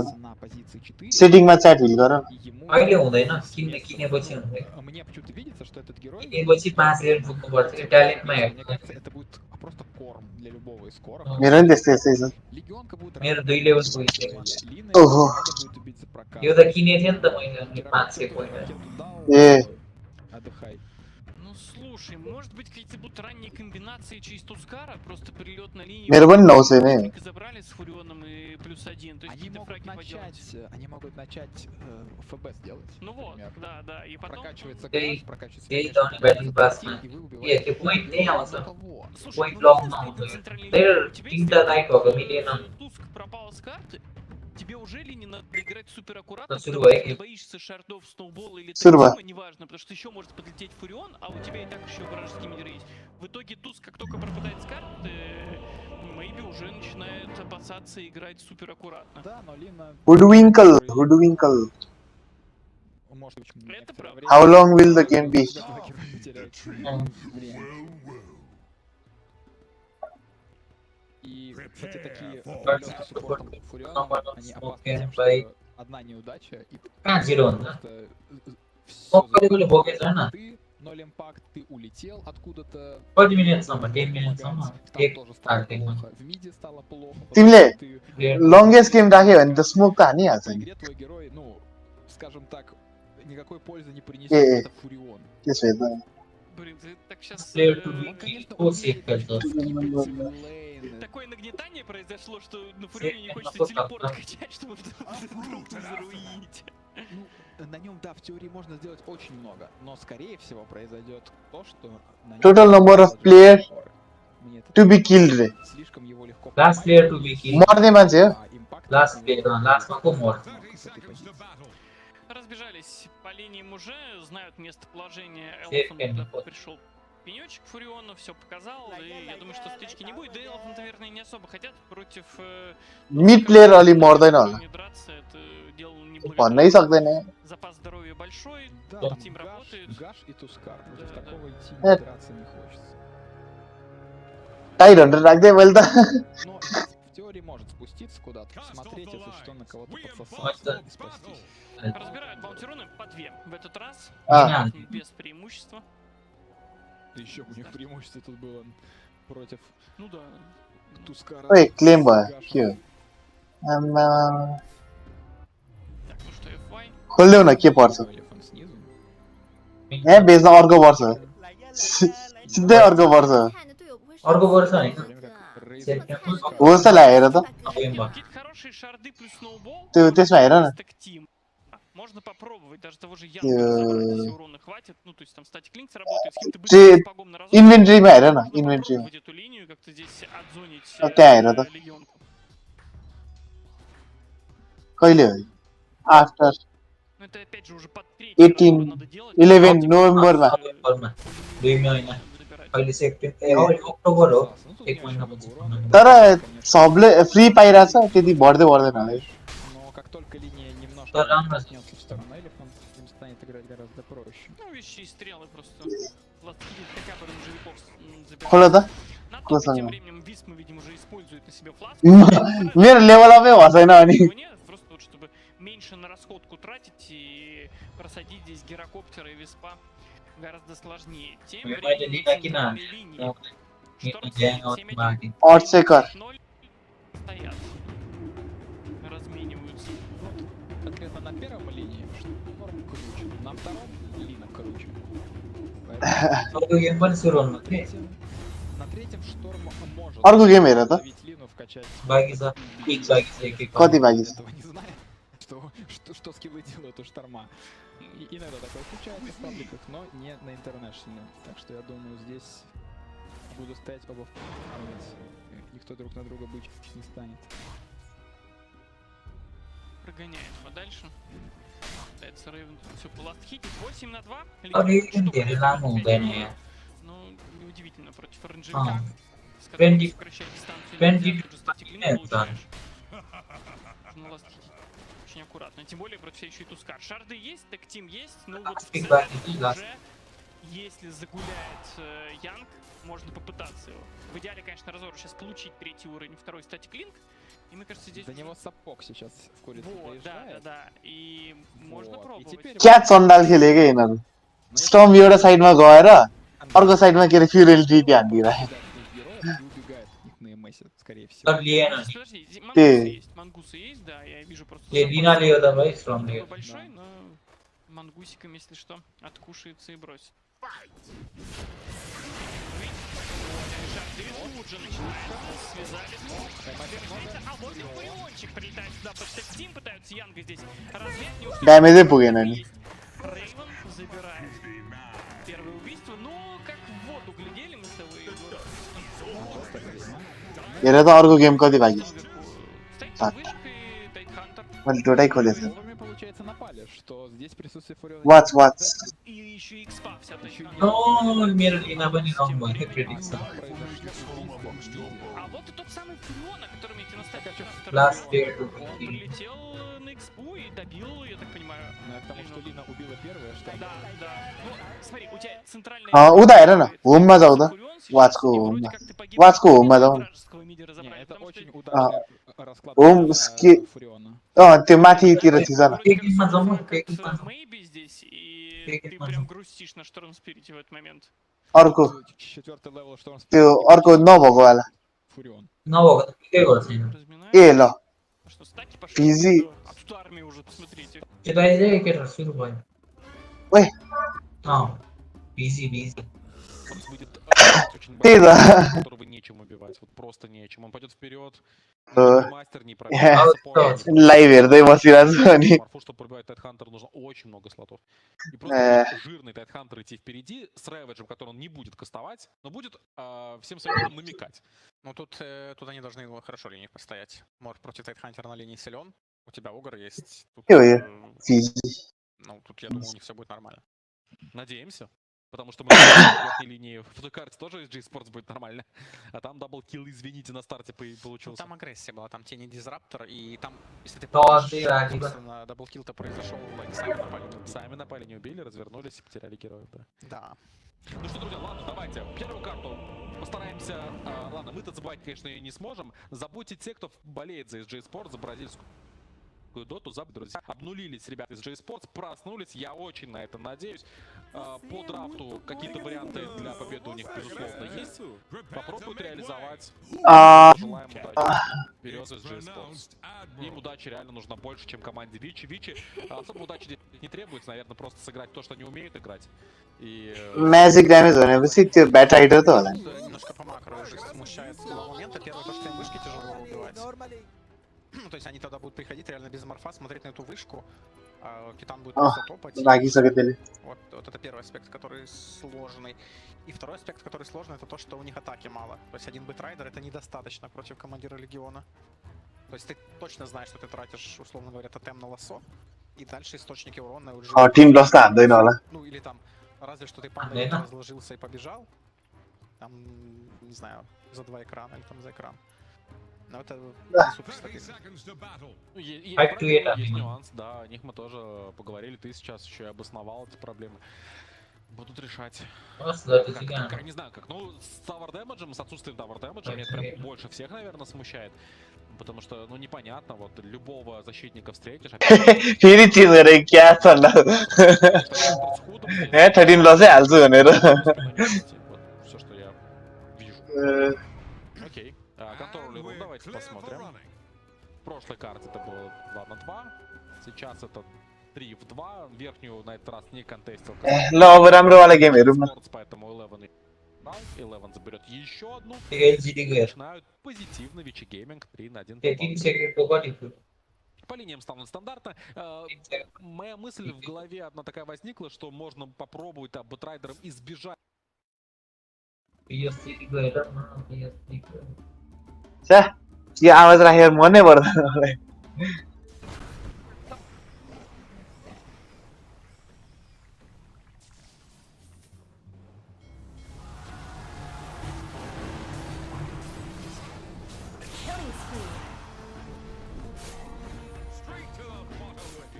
सेटिङमा च्याट विल गर अहिले हुँदैन किनेपछि हुँदैन किनेपछि 5 रेट पुग्नु पर्छ कि ट्यालेन्टमा हेर्नु मेरो नि त्यस्तै त्यस्तै छ मेरो 2 लेभल पुगिसक्यो ओहो यो त किने थियो नि त मैले 500 पोइन्ट ए Ну слушай, может быть какие-то будут ранние комбинации через Тускара, просто перелет на линию. मेरो पनि 900 नै Быстренько забрали с Фурионом и +1, то есть какие-то фраги поделать. Они могут начать ФБ сделать. Ну вот, да, да, и потом... Прокачивается Ей- гаш, прокачивается ей гаш, дауны ब्याटिङ पासमा и вы убиваете के त्यो पोइन्ट नै आउँछ кого? Слушай, पोइन्ट ну लक если नआउँछ на центральной त्यही линии у тебя есть तिनटा राइट भएको मिलेन Туск пропал с карты, тебе уже ли не надо играть супер аккуратно, Да, потому сырой. что ты боишься шардов, сноубола или Сырой. тактима, неважно, потому что еще может подлететь Фурион, а у тебя и так еще вражеские мидеры есть. В итоге Туск, как только пропадает с карты, Мэйби уже начинает опасаться играть супер аккуратно. Да, но Лина... हुडविंकल Может быть, Это некоторое правда. время- How long will the game be? Терять время. И эти такие полеты с суппортом Фуриона, они опасны тем, что одна неудача и कहाँ 0 हुन्छ просто म все कहिले कहिले भोगेछ हैन ты, नоль импакт, ты улетел откуда-то. कति मिनेटसम्म 10 मिनेटसम्म Там एक тоже стало स्टार्टिङमा плохо. В миде стало плохо. तिमीले Ты लङ्गेस्ट गेम राख्यो भने त स्मोक त हानिहाल्छ в नि игре твой герой, ну, скажем так, никакой пользы не принесет. Э-э. Это Фурион. त्यसो हेर्दा Блин, ты так сейчас... प्लेयर टु Он, बी конечно, को सेभ умеет गर्छ скипать в лейн. Такое нагнетание произошло, что на Фурионе не Всех хочется на телепорт фото, да. качать, чтобы вдруг не заруинить. Ну, на нем, да, в теории можно сделать очень много, но скорее всего произойдет то, что на нем Total number of player Мне это to be killed रे слишком его легко लास्ट поймать, प्लेयर टु बी किल मर्ने मान्छे हो а импакт लास्ट от प्लेयर него लास्टमा को मर 30 seconds to battle. Разбежались по линиям уже, знают местоположение Всех Элфанта. кем-то. Пришел пенечек Фуриону, все показал, и я думаю, что стычки не будет. Да и Элфант, наверное, не особо хотят против... mid player अलि मर्दैन होला не драться, это дело भन्नै неблагодарное. सक्दैन Запас здоровья большой, Да, Да. там Тим Гаш, работает. Гаш и Тускар. Против Да, да. такого идти Э. драться не хочется. टाइट 100 राख्दै मैले त Но здесь в теории может спуститься куда-то, посмотреть, если что, на кого-то подсосаться и спастись. Разбирают Баунтируны по две в этот раз. А. Без преимущества. Да еще у них преимущество тут было против Ну да. Тускара. ओइ क्लेम с भयो Гашем. के हो आम्मा Так, ну что, FY. खोल्देऊ न के पर्छ Элефант снизу. यहाँ बेच्न अर्को पर्छ सिधै अर्को पर्छ अर्को वर्ष В हैन то время как Рейд Серьезно? Тускар- होस् त ला हेर त गेम भयो Какие-то хорошие шарды плюс сноубол. त्यो त्यसमा हेर न Тактим. Можно попробовать, даже того же Янга разобрать, если урона хватит. Ну, то есть там статик линк сработает, с кем-то быстро с погом на разок. Inventory में हेर न Можно inventory में попробовать эту линию, как-то здесь отзонить क्या हेर त легионку. कहिले हो आफ्टर Ну, это опять же уже под третий разбор надо делать. 11 नोभेम्बरमा नोभेम्बरमा 2 महिना अहिले सेप्टेम्बर अक्टोबर हो Ну, тут 1 не महिना особо पछि урона. तर सबले फ्री पाइरहेछ त्यति बढ्दै बढ्दैन होला है Но как только линия немножко Да, да. коснется в сторону эльфа, им станет играть гораздо проще. Ну, вещи и стрелы просто. Ласкидит хотя бы рунжевиков खोलो забирает. त На को топе тем सँग временем Висп, мы видим, уже использует на себе фласку. मेरो लेभल अपै हँदैन अनि Нет, просто вот чтобы меньше на расходку тратить и просадить здесь гирокоптера и Виспа гораздо сложнее. Тем मैले временем लिन किन центральные линии Шторм ग्याङ 7-1, बाँकी 8 चाहिँ कर 0 стоят, размениваются. Конкретно на первом линии Шторм круче, на втором Лина круче. Поэтому अर्को गेम पनि सुरु हुनु थियो на третьем Шторм может अर्को गेम हेर त ловить Лину, вкачать. बाँकी छ एक बाँकी छ एक एक कति बाँकी छ Этого не зная, что скиллы делают у Шторма. И иногда такое случается в пабликах, но не на интернешнле. Так что я думаю, здесь будут стоять оба в никто друг на друга бычить не станет. Прогоняет подальше. Пытается Рейвен все поластхитить. 8 на 2. अरे धेरै लामो हुँदैन यहाँ Ну, неудивительно против оранжевика, с 20 которым сокращать дистанцию 20 нельзя, тут же статик линк нет, получаешь. Нужно ластхитить очень аккуратно. Тем более против себя еще и Тускар. Шарды есть, так тим есть, но вот в Биг целом Бати, да. уже, если загуляет Янг, можно попытаться его. В идеале, конечно, разору сейчас получить третий уровень, второй статик линк. И мне кажется, здесь... За него сапог сейчас в курице Вот, да, приезжает. да. И можно Вот. И пробовать. теперь क्या चन्डाल खेले क्या यिनीहरू स्टर्म एउटा साइडमा गएर अर्को साइडमा के अरे फ्युरेल ट्रिपी हानिदिइराखे убегает от них на МСе, скорее всего. तर लिएन नि Подожди, мангусы есть. Мангусы есть, да, я вижу просто... ले लिन लियो त भाइ स्ट्रङ लियो Большой, но мангусиком, если что, откушается и бросит. Тут же начинается, связали. А вот и Фуриончик прилетает сюда под текстим, пытаются Янга здесь развеять. Не успели. ड्यामेजै पुगेन नि Рейвен забирает первое убийство. Ну, как в воду глядели мы с тобой. हेर त अर्को गेम कति बाँकी छ Стоит Так. вышкой Тайтхантер. मैले दुवटै खोलेको छु Вовремя получается напали, что здесь присутствие Фуриона... वाच वाच И еще экспа вся नो मेरो लिन पनि रङ भयो प्रेडिक्सन А вот и тот самый Фурион, о котором я тебе наставил. Last year. Он прилетел на экспу и добил, я так понимаю. Ну, потому что Лина убила первое, что... Да, да. Ну, смотри, у тебя центральная... उता हेर न होममा जाऊ त वाचको И होममा вроде как ты погиб वाचको होममा जाऊ вражеского миди Не, разобрали, это потому что очень удачный расклад होम для ски Фуриона. त्यो माथितिर थिएछ न вроде как Пегин Мазома, как Пегин Мазома. Maybe здесь, и Пегин ты Мазома. прям грустишь на Шторм Спирите в этот момент. अर्को Четвертый левел Шторм त्यो अर्को नभएको वाला Фурион. नभएको त केही भएको छैन Разминает. ए ल Что, стаки пошли? Физи. А тут армия уже, посмотрите. केटा चाहिँ केटा सुरु भयो ओइ बिजी बिजी Будет очень त्यही большой, त которого нечем убивать, вот просто нечем. Он пойдет вперед, Э, мастер не э, пробьет, लाइभ हेर्दै бसिरहेको छु अनि Марфу, чтобы пробивать Тайтхантер, нужно очень много слотов. И Э. просто будет жирный Тайтхантер идти впереди с Рэвиджем, который он не будет кастовать, но будет всем своим видом намекать. Ну тут они должны его хорошо линии постоять. Мор против Тайтхантера на линии силен. У тебя Угр есть. Тут, Ой, физи ну тут я думаю у них все будет нормально. Надеемся. Потому что мы на верхней линии в той карте тоже из GeForce будет нормально. А там даблкилл, извините, на старте Ну, получился. там агрессия была, там тени дизраптор, и там, если ты Тоже ради. собственно, даблкилл-то произошел, они сами напали. Сами напали, не убили, развернулись и потеряли героев, да. Да. Ну что, друзья, ладно, давайте. Первую карту постараемся... ладно, мы-то забывать, конечно, ее не сможем. Забудьте те, кто болеет за SG Sport, за бразильскую доту, забудьте, друзья. Обнулились ребята из GeForce, проснулись, я очень на это надеюсь. По драфту какие-то варианты для победы у них, безусловно, есть. Попробуют реализовать. Желаем удачи. Вперед из GeForce. Им удачи реально нужно больше, чем команде Вичи. Вичи особо удачи здесь не требуется, наверное, просто сыграть то, что они умеют играть. И... magic damage भनेपछि त्यो ब्याट राइडर त होला नि Немножко по макро уже смущает с два момента. Первое, то, что им вышки тяжело убивать. Ну, то есть они тогда будут приходить реально без морфа, смотреть на эту вышку. Титан будет А, просто топать. लागिसक्यो त्यसले Вот это первый аспект, который сложный. И второй аспект, который сложный, это то, что у них атаки мало. То есть один битрайдер это недостаточно против командира легиона. То есть ты точно знаешь, что ты тратишь, условно говоря, тотем на лосо, и дальше источники урона уже... टिम लस त हान्दैन होला Ну или там, разве что ты панда разложился и побежал. Там, не знаю, за 2 экрана или там за экран. Но это не супер 30 стабильно. seconds to battle. Ну, и Fight to it, есть Антон. нюанс, да, о них мы тоже поговорили, ты сейчас еще и обосновал эти проблемы. Будут решать. Как, не знаю, как. Ну, с Tower Damage, с отсутствием Tower Damage, мне это прям больше всех, наверное, смущает. Потому что, ну, непонятно, вот любого защитника встретишь. फेरि चेन्ज गरे क्या छ ल ए 13 लसै हाल्छु भनेर Все, что я вижу. Окей. Контроль рун, давайте посмотрим. В прошлой карте это было 2 на 2. Сейчас это 3 в 2. Верхнюю на этот раз не контестил. ल अब राम्रो वाला गेम हेरौँ न Поэтому 11 11 заберет еще одну. LGD को हेर Начинают позитивно Вичи Гейминг 3 на 1. 13 सेकेन्ड को कति थियो По линиям станут стандартно. Моя мысль в голове одна такая возникла, что можно попробовать бутрайдером избежать. PSC को हेर न PSC को छ्या यो आवाज राखेर मनै पर्दैन मलाई Straight to the bottom with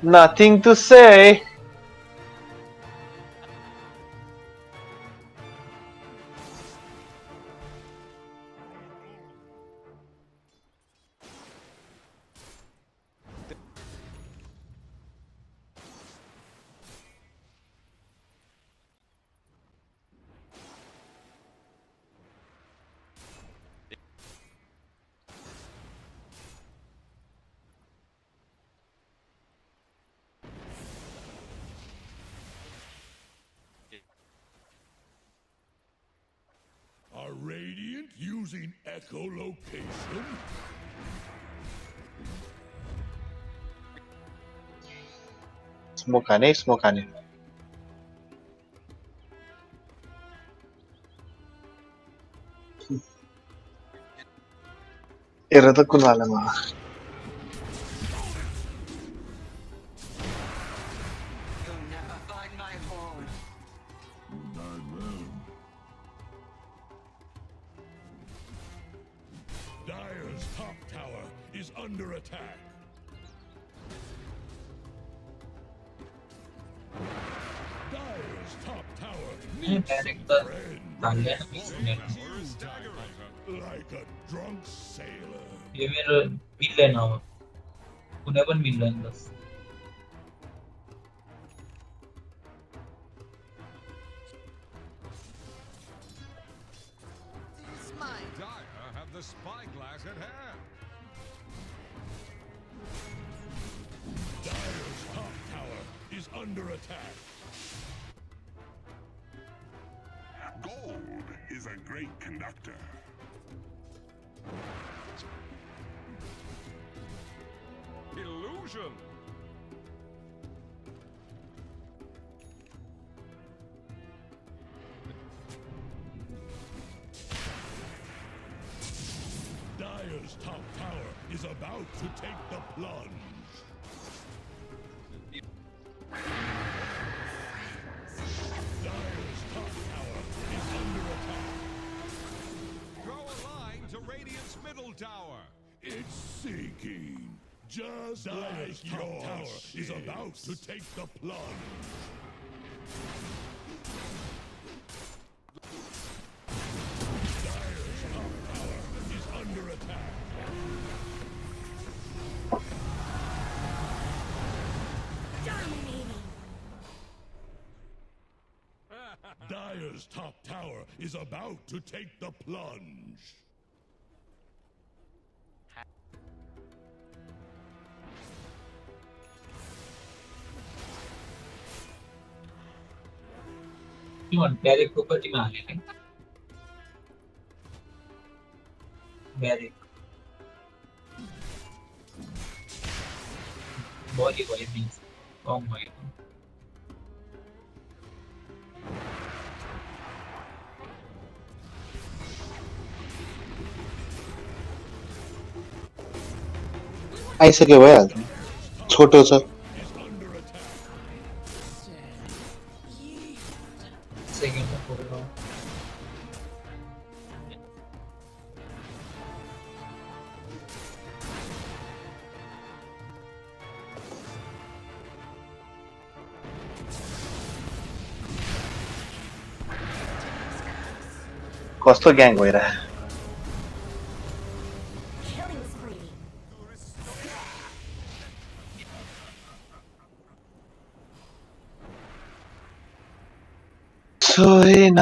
you. Nothing to say. Are Radiant using echolocation? Smoke हाने smoke हाने हेर त कुन वालामा Dire's top tower is under attack. Dire's top tower needs some friends. Like a drunk sailor. यो मेरो मिल्दैन अब कुनै पनि मिल्दैन बस Dire have the spyglass at hand. Dire's top tower is under attack. Gold is a great conductor. Illusion. Dire's top tower is about to take the plunge. Dire's top tower is under attack. Throw a line to Radiant's middle tower. It's sinking. Just Dire's like top tower is about to take the plunge. Dire's top tower is under attack. Dire's top tower is about to take the plunge. के भन् ब्यारेकको कतिमा हाले नि barrack body भयो mince कम भयो आइसक्यो भइहाल्छ छोटो छ सेकेन्डमा पुग्यो कस्तो ग्याङ भइरह छैन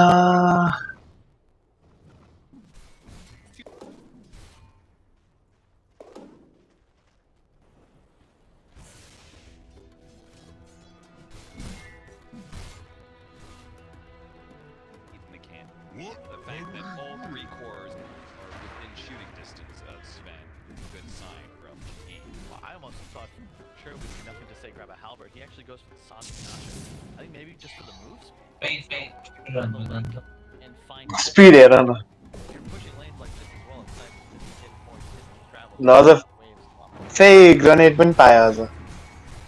The fact that all 3 cores are within shooting distance of Sven is a good sign from GE. Well, I almost thought sure would be nothing to say grab a halberd. He actually goes for the Sonic Gotcha. I think maybe just for the moves. And find speed हेर न if you're pushing lanes like this as well, it's nice to get more distance travel. ल अझ फेरि grenade पनि पायो अझ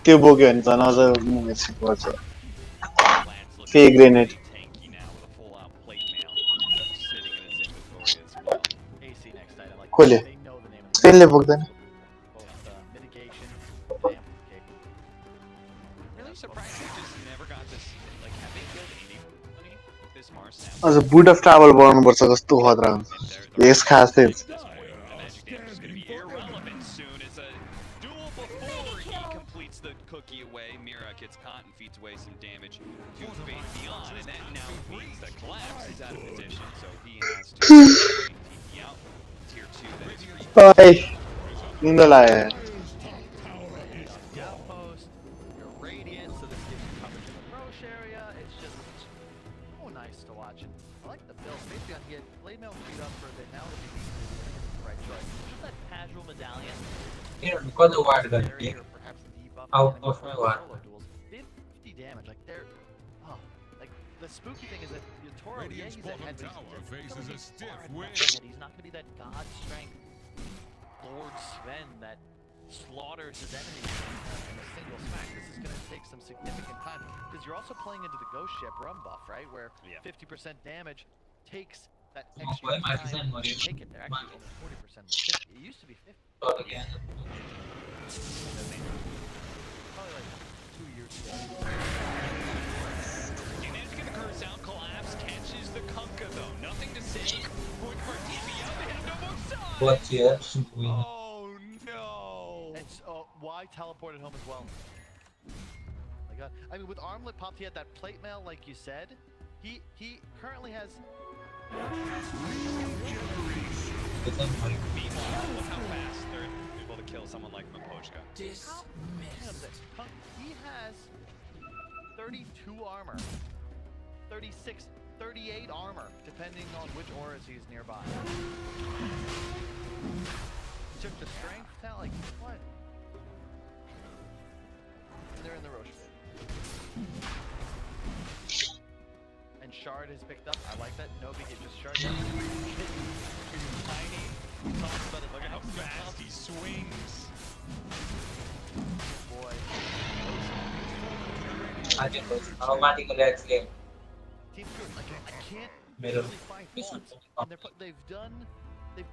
त्यो बोक्यो भने झन् अझ मुभमेन्ट गर्छ फेरि grenade Tanky now with a full-out plate mail sitting in his inventory as well. AC next item, like कसले they know the name of the स्पेनले बोक्दैन both mitigation and amplification. Really surprised he just never got this. Like, have they killed anybody with this Mars now? अझ बुट of travel बनाउनुपर्छ कस्तो खतरा हुन्छ yes खास चाहिँ The magic damage is going to be irrelevant soon. It's a duel before he completes the cookie away. Mira gets caught and feeds away some damage to Fate Beyond, and that now means that Collapse is out of position, so he has to TP out. Tier 2 that is free. ओइ निन्द लाग्यो Outpost, you're radiant, so this gives you coverage in the Roche area. It's just so nice to watch. And I like the build. Basically, on here, Blade Mail queued up for a bit now. If you think it's the right choice. Just that casual medallion. कति ward गर्ने Barrier, or perhaps the debuff. Outpost and ward solo duels. 50 damage. Like, they're. Oh. Like, the spooky thing is that your Toro, yeah, Radiant's he's a bottom head, but tower he's faces gonna a be stiff far wind. enough ahead. He's not going to be that god strength Lord Sven that slaughters his enemies in a single smack. This is going to take some significant time because you're also playing into the Ghost Ship run buff, right? Where 50% damage takes that extra time to take it. They're actually only 40%. 50. It used to be 50. Probably like 2 years ago. He managed to get the curse out. Collapse catches the Kunkka though. Nothing to say. Point for TP out. They hit him to both sides. What's here? Oh no! It's why teleported home as well. My God, I mean, with Armlet popped, he had that plate mail, like you said. He currently has. Meanwhile, look how fast they're able to kill someone like Mapochka. He has 32 armor, 36, 38 armor, depending on which auras he's nearby. Took the strength talent, like what? And they're in the Roche. And Shard is picked up. I like that. Nobi get just Shard. Tiny. Talks about it. Look at how fast he swings. Boy. Automatically let's game. Team Spirit, like I can't Middle. really find faults. And they've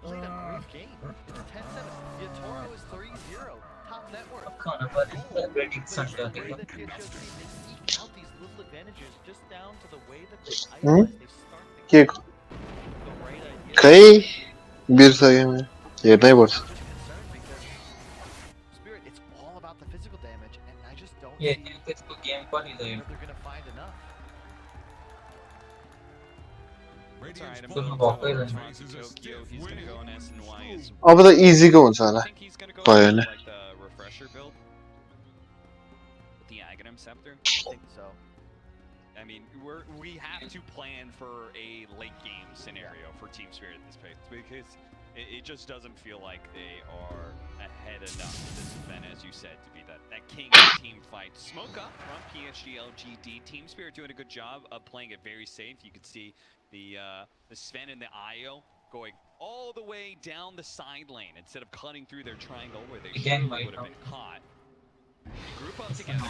played a great game. It's 10-7. Yatoro is 3-0. Top network. Prediction The way that PSO team, they eke out these little advantages just down to the way that they idolize. They start the के game. The right idea. खै बिर्सक्यो मैले हेर्नै पर्छ I'm just concerned because Spirit, it's all about the physical damage, and I just don't Yeah, see it's the game for you. where they're gonna find enough. It's alright, I'm So going walk to away then. Tokyo. He's going to go on SNY as अब त इजीको हुन्छ होला I think he's going to go भयो with भने like the refresher build with the Aghanim Scepter. I think so. I mean, we have to plan for a late game scenario for Team Spirit at this pace because it just doesn't feel like they are ahead enough in this event, as you said, to be that king team fight. Smoke up from PSG LGD. Team Spirit doing a good job of playing it very safe. You can see the Sven and the IO going all the way down the side lane instead of cutting through their triangle where they surely would have been caught. They group up together.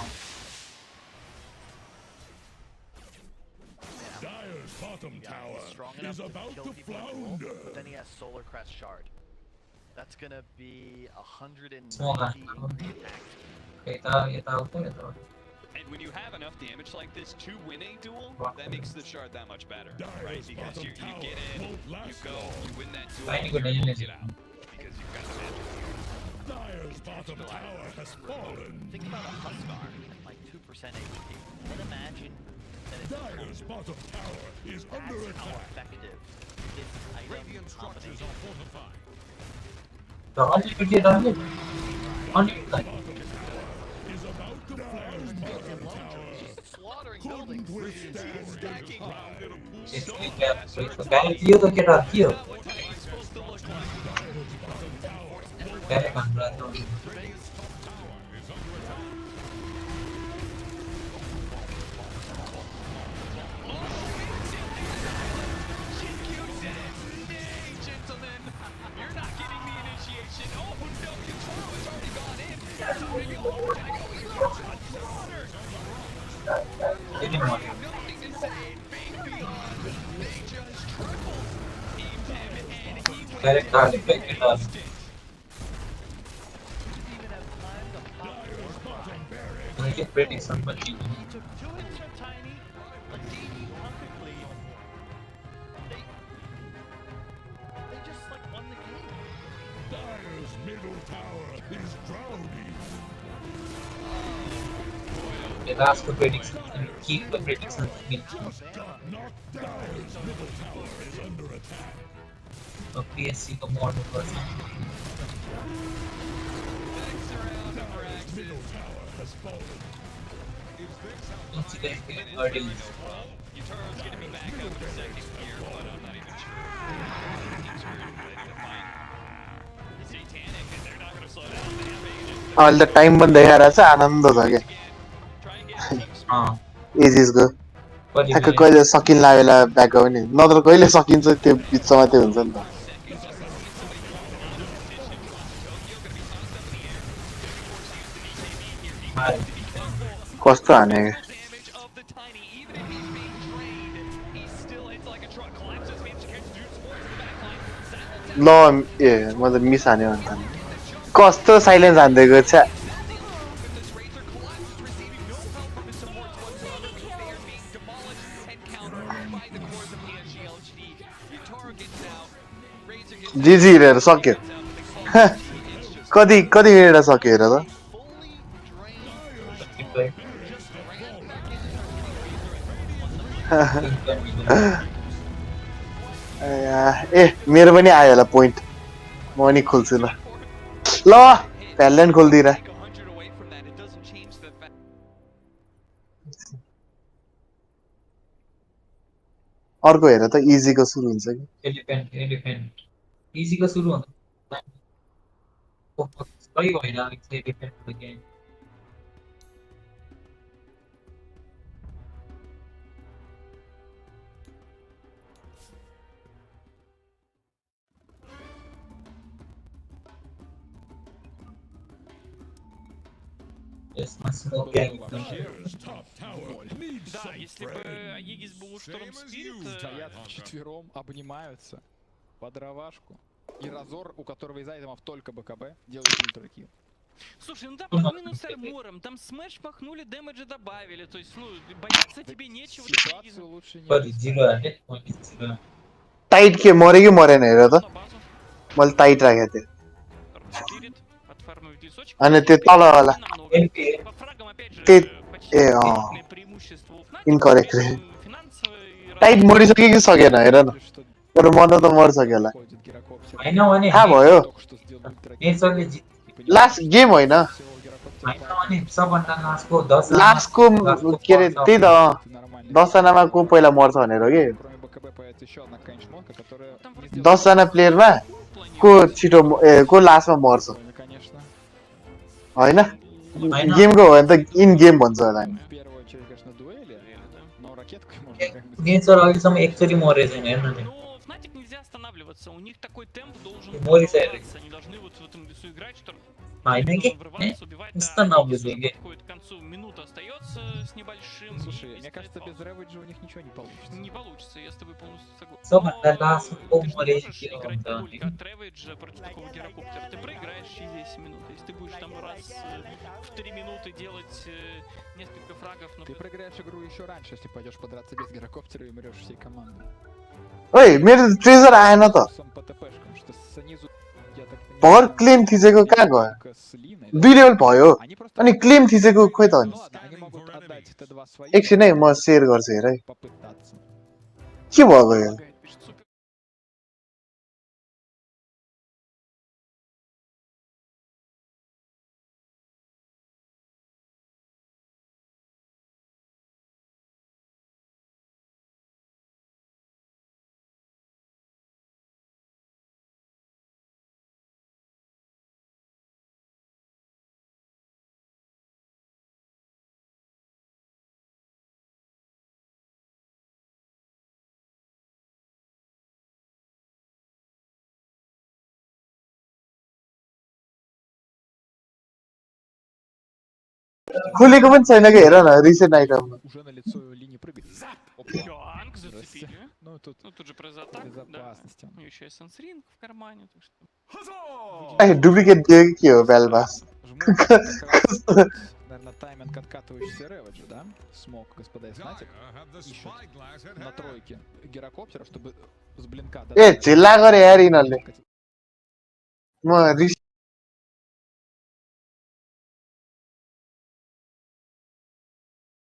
Dire's bottom tower strong enough is about kill to people in duel, flounder. but then he has Solar Crest Shard. That's gonna be 190 attack. And when you have enough damage like this to win a duel, that makes the shard that much better, right? Because you get in, you go, you win that duel, you get out. Because you've got the magic. Dire's bottom tower has fallen. Think about a Huskar at like 2% HP. And imagine that it's Dire's bottom tower is under That's how attack. effective this item combination Is about to flounder. slaughtering buildings. Stacking. Gentlemen, you're not getting the initiation. Oh no, Yutaro has already gone in. It's already over. Nothing to say. Big beyond. They just tripled. Teamed him and he was Somebody. He took 2 hits from Tiny, like DD perfectly. They just like won the game. Dire's middle tower is drowning. The last two predictions and keep the predictions. Just got knocked down. Dire's middle tower is under attack. So PSC को more person. Dire's middle tower has fallen. Incident hurdles. Yutaro's gonna be back up in second gear, but I'm not even sure. Teams are ready to fight. Satanic, and they're not gonna slow down. They have agents. all the time बंदे यार ऐसा आनंद होता है Try and get Team Spirit. हाँ. एजिसको ठ्याक्क कहिले सकिन्ला बेला back हो नि नत्र कहिले सकिन्छ त्यो बिचमा त्यो हुन्छ नि त कस्तो हाने Damage of the Tiny, even if he's being drained, he's still hits like a truck. Collapses, managed to catch dudes towards the back line. ल ए म त मिस हान्यो भने त कस्तो साइलेन्स हान्दिएको छ This Razor collapses, receiving no help from his supports whatsoever because they are being demolished and countered by the cores of PSG LGD. Yutaro gets out, Razor gets out. जिजी हेरेर सक्यो कति कति minute सक्यो हेर त ए मेरो पनि आयो होला पोइन्ट म पनि खोल्छु ल ल भ्यालेन्ट खोल्दिएर Like 100 away from that, it doesn't change the fact. अर्को हेर त इजीको सुरु हुन्छ कि एलिफेन्ट इजीको सुरु हुन्छ सही होइन एलिफेन्टको game Dire's top tower needs Да, some если бы friends. Аегис был Шторм Спирит, Стоят вчетвером, обнимаются по дровашку. И Разор, у которого из айтемов только БКБ, делает ультракил. слушай, ну да, под минус армором, там смэш махнули, дэмэджа добавили, то есть, ну, бояться тебе нечего. Ситуацию лучше не tight के मऱ्यो कि मरेन हेर त На базу, मैले टाइट राखेको थिएँ Спирит, отфармив лесочек. अनि त्यो तलवाला Немного. По фрагам, опять же, Ты- почти ए конкретное преимущество у Fnatic, इनकरेक्ट при этом финансовый टाइट मरिसक्यो कि सकेन हेर न что बरु मर्न त मर्सक्यो होला ходит Геракоптер. होइन भने थाहा भयो Только что сделал ультракил. नेसरले जित लास्ट गेम होइन Всего Геракоптер होइन भने सबभन्दा लास्टको 10 लास्टको के अरे त्यही त нормально. 10जनामा को पहिला मर्छ भनेर हो कि Кроме БКБ появится еще одна какая-нибудь которая не сделает 10जना प्लेयरमा को छिटो को लास्टमा मर्छ прикольно, конечно. हैन होइन गेमको हो भने त इन गेम भन्छ होला नि В первую очередь, конечно, дуэли, но ракеткой можно как-нибудь... गेन्सर अहिलेसम्म एकचोटि मरेको छैन हेर्न नि Но Fnatic нельзя останавливаться, у них такой темп должен Морисер. продолжаться, они должны вот в этом лесу играть, что होइन कि врываться, убивать, यस्तो да, नबुझ्ने лесу कि подходит к концу, минута остается с небольшим. и Слушай, мне весь кажется, стоит без Рэвиджа у них ничего не получится. не получится, я с тобой полностью согласен. सबभन्दा Но लास्टमा ты को же не मरेको можешь थियो играть भन्दा только от Рэвиджа против такого гирокоптера. Ты проиграешь через 10 минут. Если ты будешь там раз в 3 минуты делать несколько фрагов, но Ты проиграешь игру еще раньше, если пойдешь подраться без гирокоптера и умрешь всей командой. ओइ मेरो ट्रेजर आएन त Сам по ТПшкам, что снизу, я так भर понимаю, क्लेम थिचेको कहाँ गयो только с Линой, 2 लेभल भयो Они просто... अनि क्लेम थिचेको खोइ त अनि Ну ладно, они могут отдать Т2 свои, एकछिन है म शेयर गर्छु हेर है попытаться. के भएको यो помогает, пишет супер. खुलेको पनि छैन कि हेर न रिसेन्ट आइटममा Уже на лицо линии прыгать. Опа. Ганг зацепили. Ну тут Ну тут же произатак, да. безопасность. Ну еще и сенсринг в кармане, так что... ए डुप्लिकेट दियो कि के हो बेलबास Жму как раз, наверное, тайминг откатывающийся Рэвиджа, да? Смог, господа из Fnatic. Ищут на тройке гирокоптера, чтобы с блинка... ए झिल्ला गरे यार यिनीहरूले म रिस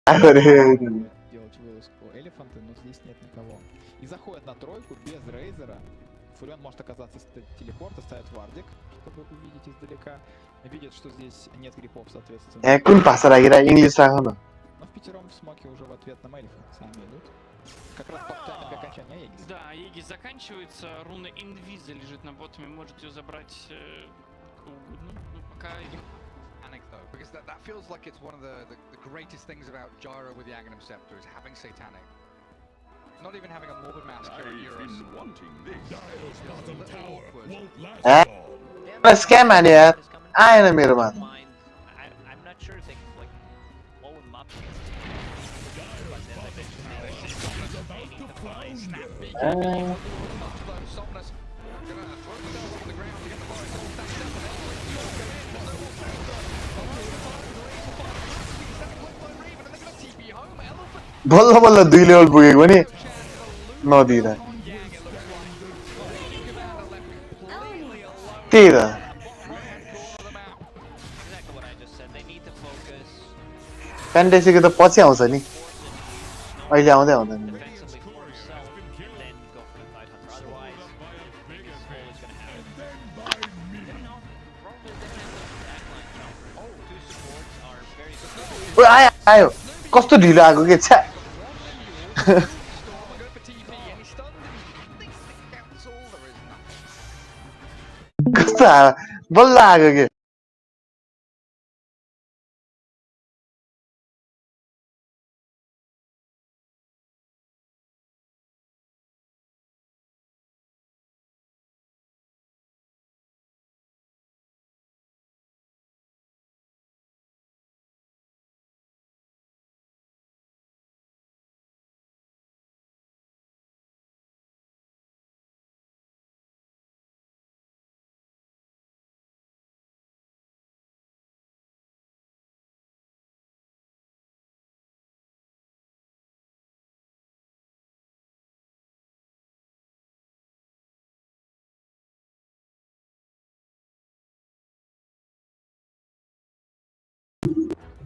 आयो रे यिनीहरूले। Делать вылазку элефанты, но здесь нет никого. И заходят на тройку без рейзера. Фурион может оказаться с телепорта, ставит вардик, чтобы увидеть издалека. Видит, что здесь нет гриппов, соответственно. ए कुन भाषा राखिरा इङ्ग्लिस राख न Но в пятером в смоке уже в ответ на Мэлифа сами идут. Как раз под тайминг окончания Эгис. Да, Егис заканчивается, руна Инвиза лежит на ботами, может ее забрать как угодно. Ну, пока Satanic though, because that feels like it's one of the greatest things about Gyro with the Aghanim Scepter is having Satanic. Not even having a Morbid Mask here at Euros. Dire's bottom tower won't last Eh? long. Scam हाने यार आएन मेरोमा I'm not sure if they can like blow him up. Is about to flounder. Somnus gonna throw himself on the ground to get the forest all stacked up. बल्ल बल्ल 2 level पुगेको पनि नदिँदा त्यही त Exactly what I just said. They need to focus फ्यान्टेसीको त पछि आउँछ नि अहिले आउँदै आउँदैन defensively for himself and then go for the 500. Otherwise, Vegas is always going to have it. Probably defensive backline jump. Oh, two supports are very good. ओ आयो आयो कस्तो ढिलो आएको के छ्या कस्तो बल्ल आएको के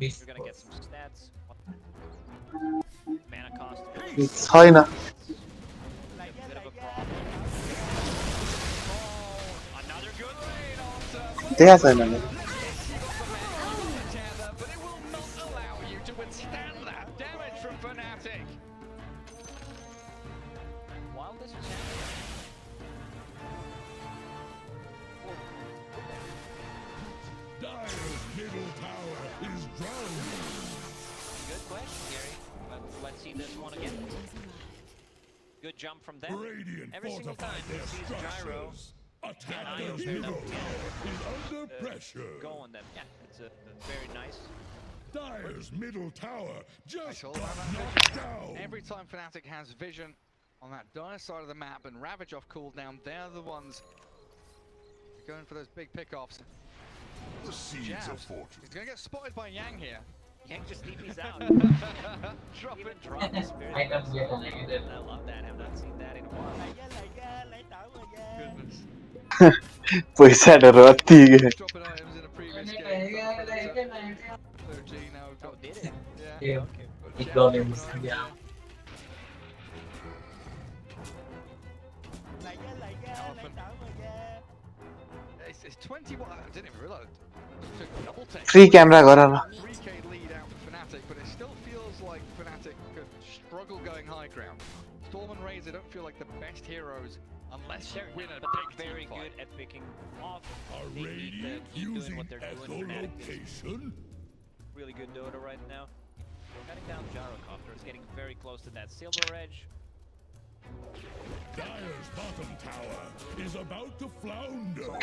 You're going to get some stats. Mana cost. छैन A bit of a problem. Another good raid. देखा छैन नि But it will not allow you to withstand that damage from Fnatic. see this one again. Good jump from them. Radiant Every single time fortified he their sees Gyro, structures. Attack I the know hero that tower is under pressure. go on them. Yeah, it's very nice. Dyer's middle tower just all got about that knocked down. Every time Fnatic has vision on that dire side of the map and Ravage off cooldown, they're the ones going for those big pickoffs. The seeds Jabs. of fortune. He's gonna get spotted by Yang here. Yang just TP's out. Drop Even it. drop the spirit. I don't get an negative. I love that. Have not seen that in a while. Goodness. पैसा डरवाती है Dropping items in a previous game. OG now we've Oh, got did it? yeah. Okay. He Jabs got dropping him. items Yeah. It's 21. I didn't even realize. It took double take. Free camera गर न 3k lead out for Fnatic, but it still feels like Fnatic could struggle going high ground. Storm and Razor don't feel like the best heroes unless you win a But big they're very team fight. good at picking off. Are They need to Radiant keep doing using what they're doing. Fnatic is echolocation? really good Dota right now. Cutting down Gyrocopter is getting very close to that silver edge. Dyer's bottom tower is about to flounder.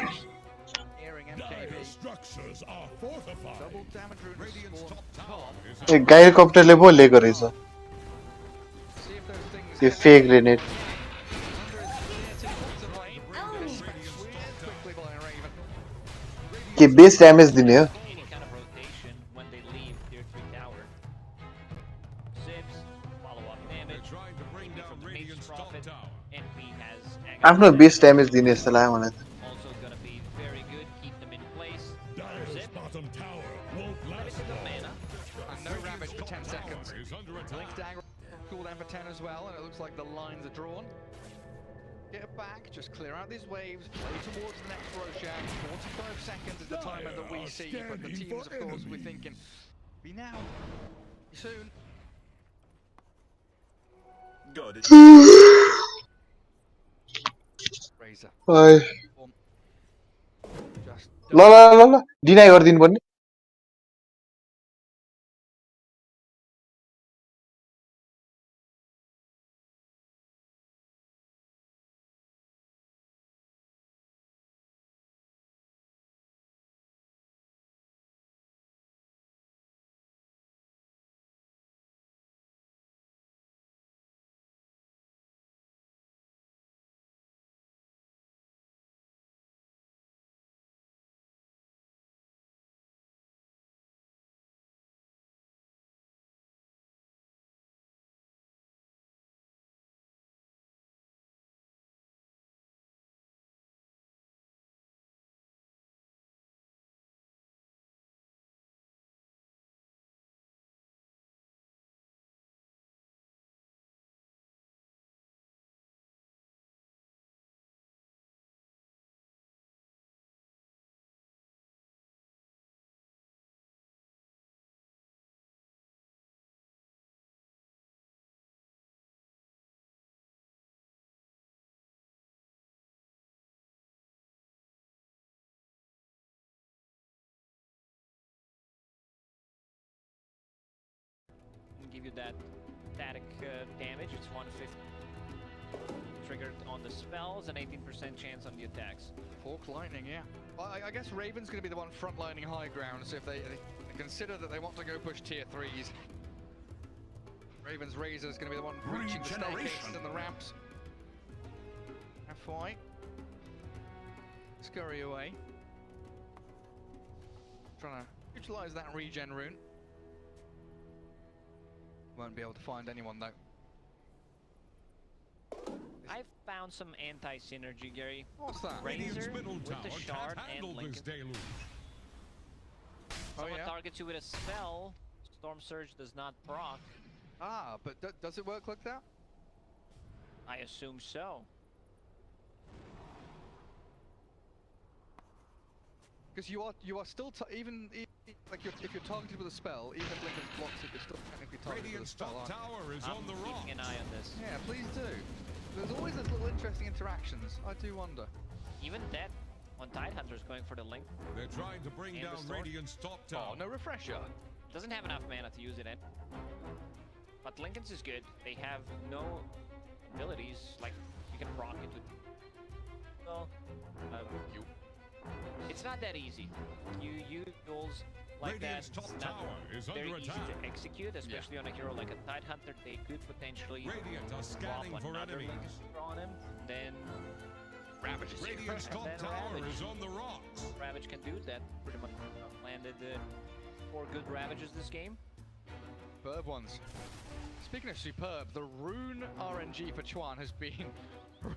Airing Dire MKB. structures are fortified. Double damage rune Radiant's spawn. top tower is एक guide कॉप्टरले बोलेको रहेछ See if those things yo have fake any- grenade Quickly by Raven. के base damage दिने हो Any kind of rotation when they leave tier 3 tower. Zips, follow-up They're damage. trying to bring Looking down from the Mage's Radiant's top Prophet. tower. NP has आफ्नो base damage दिने जस्तो लाग्यो मलाई त also gonna be very good. Keep them in place. Dyer's Zip. bottom tower won't last Limited long. mana. And no Ravage for 10 seconds. Is under Blink attack. dagger cooldown for 10 as well, and it looks like the lines are drawn. Get it back, just clear out these waves, play towards the next Roshan. 45 seconds is the timer that we see, but the Standing teams, for of course, we're enemy. thinking, be now, be soon. Razor, ओइ just ल ल ल ल deny गरिदिनु पर्ने And give you that static damage. It's 150 triggered on the spells and 18% chance on the attacks. Fork lightning, yeah. Well, I guess Raven's going to be the one frontlining high ground, so if they consider that they want to go push tier 3s, Raven's Razor is going to be the one breaching the staircases and the ramps. FY. Scurry away. Trying to utilize that regen rune. Won't be able to find anyone though. I've found some anti-synergy, Gary. What's that? Radiant's Razor middle with tower the shard can't handle and this Lincoln. deluge. Someone yeah? targets you with a spell. Storm Surge does not proc. Ah, but does it work like that? I assume so. Because you are still even like if you're targeted with a spell, even if Lincoln blocks it, you're still technically targeted with a Radiant's spell. top aren't tower is I'm on the rocks. keeping an eye on this. you? Yeah, please do. There's always those little interesting interactions. I do wonder. Even that one Tidehunter's going for the link. They're trying to bring And the down storm. Radiant's top Oh, tower. no refresher. Doesn't have enough mana to use it in. But Lincoln's is good. They have no abilities, like you can proc it with... So, it's not that easy. You use duels like Radiant's that. top It's not tower is very under easy attack. to execute, especially on a hero like a Tidehunter. They could potentially Radiant are drop scanning for another enemies. Lincoln on him, then Ravage is here. Radiant's And top then tower Ravage. is on the rocks. Ravage can do that. Pretty much landed 4 good Ravages this game. Superb ones. Speaking of superb, the rune RNG for Chuan has been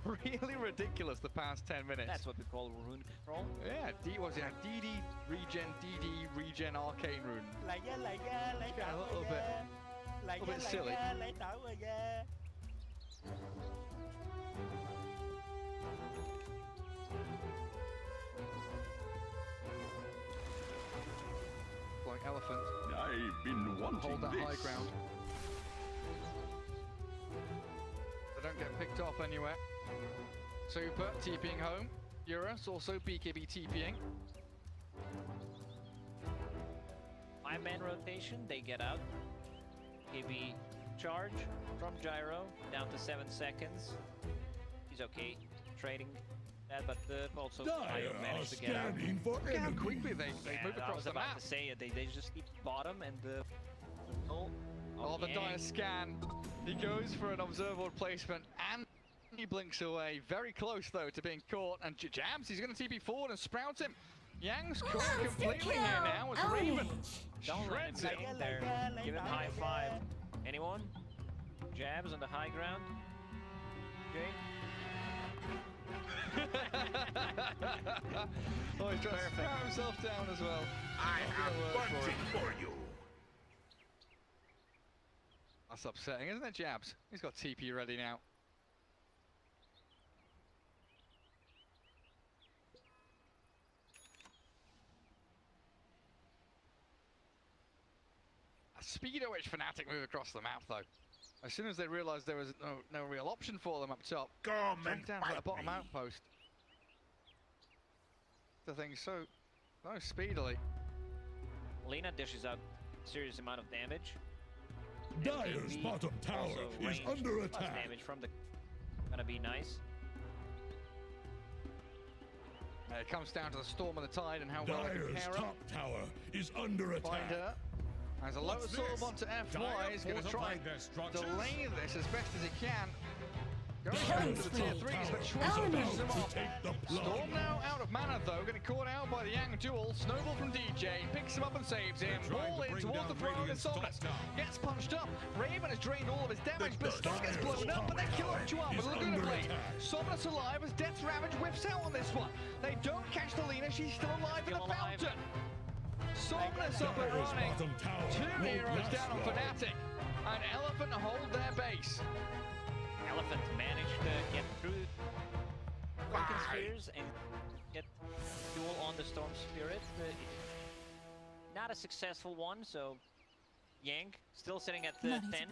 really ridiculous the past 10 minutes. That's what we call rune control. Yeah, DD regen arcane rune. Yeah, a little bit silly. Like elephant. I've been wanting Hold that this. high ground. They don't get picked off anywhere. Super, TPing home. Eurus also BKB TPing. 5-man rotation, they get out. KB charge from Gyro down to 7 seconds. He's okay trading that, but also Io managed to get out. Look at how quickly they move I across was the about map. to say it. They just keep bottom and the Oh, the Yang. dire scan. He goes for an observable placement and he blinks away. Very close though to being caught. And jabs, he's going to TP forward and sprout him. Yang's caught completely here now as Raven Don't let him shreds get it. in there. Give him high five. Anyone? Jabs on the high ground. Jay? Oh, he's trying to throw himself down as well. I have bunting for you. That's upsetting, isn't it, Jabs? He's got TP ready now. A speedo-ish Fnatic move across the map, though. As soon as they realised there was no real option for them up top, Come and jumped down to the fight bottom me. outpost. The thing so speedily. Lena dishes out serious amount of damage. Dire's KB bottom tower also is range under plus attack. damage from the... Gonna be nice. It comes down to the Storm and the Tide and how well they can Dire's pair up. top tower is under Find attack. her. As a What's low this? assault onto FY, Dire he's going to try fortified their structures. delay this as best as he can. Going Dire's straight to the tier top 3s, but tower Schwartz is pushes him about to off. take the plunge. Storm now out of mana though, getting caught out by the Yang duel. Snowball from DJ, picks him up and saves him. They're trying Ball to in bring towards the down throne and Radiant's top Somnus tower. gets punched up. Raven has drained all of his damage, The but still gets Dire's blown up, but they kill off tower Chuan with is a Laguna under Blade. attack. Somnus alive as Death's Ravage whips out on this one. They don't catch the Lena, she's still alive in the Still alive. fountain. Somnus up and Dire's running. bottom tower 2 won't heroes last down on long. Fnatic. And Elephant hold their base. Elephant managed to get through Lincoln Spheres and get duel on the Storm Spirit. Not a successful one, so Yang still sitting at the 10.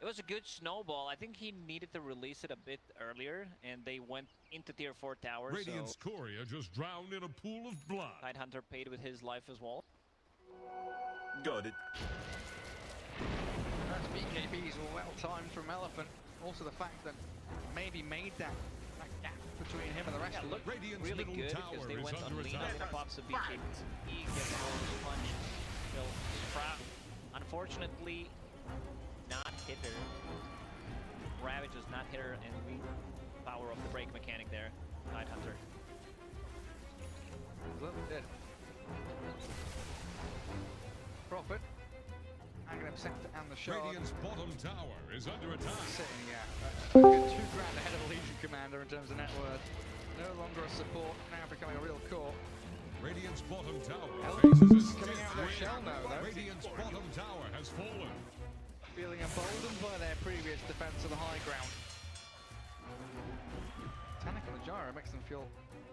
It was a good snowball. I think he needed to release it a bit earlier, and they went into tier 4 tower. Radiant's So courier just drowned in a pool of blood. Tidehunter paid with his life as well. Got it. That's BKBs were well timed from Elephant. Also the fact that maybe made that gap between him and the rest Yeah, of them. looked Radiant's really middle good tower because they is went on under Lena attack. and the pops of BKB. He gets a punch. Still Sprout. Unfortunately, not hit her. Ravage does not hit her, and we power of the break mechanic there. Tidehunter. Dead. Profit. Hanging him sector and the shard. Radiant's bottom tower is under attack. Sitting, yeah. Good $2 grand ahead of the Legion Commander in terms of net worth. No longer a support, now becoming a real core. Radiant's bottom tower Elephant's faces a coming stiff out of their wind. shell now, though. Radiant's bottom tower has fallen. Feeling emboldened by their previous defense of the high ground. Tanic on the gyro makes them feel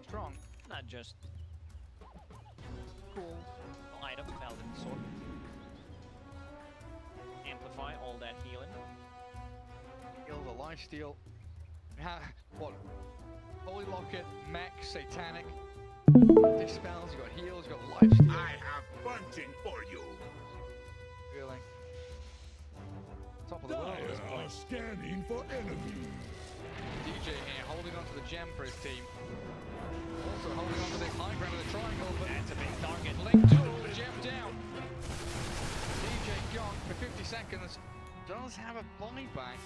strong. Not just cool item, Paladin Sword. Amplify all that healing. Heal the lifesteal. What? Holy Locket, Mech, Satanic. Dispels, you got heals, you got lifesteal. I have bunting for you. Feeling. top of the world at this Dire are point. scanning for enemies. DJ here holding onto the gem for his team. Also holding onto this high ground of the triangle, but That's a big target. Link to the gem down. DJ gone for 50 seconds. Does have a buyback.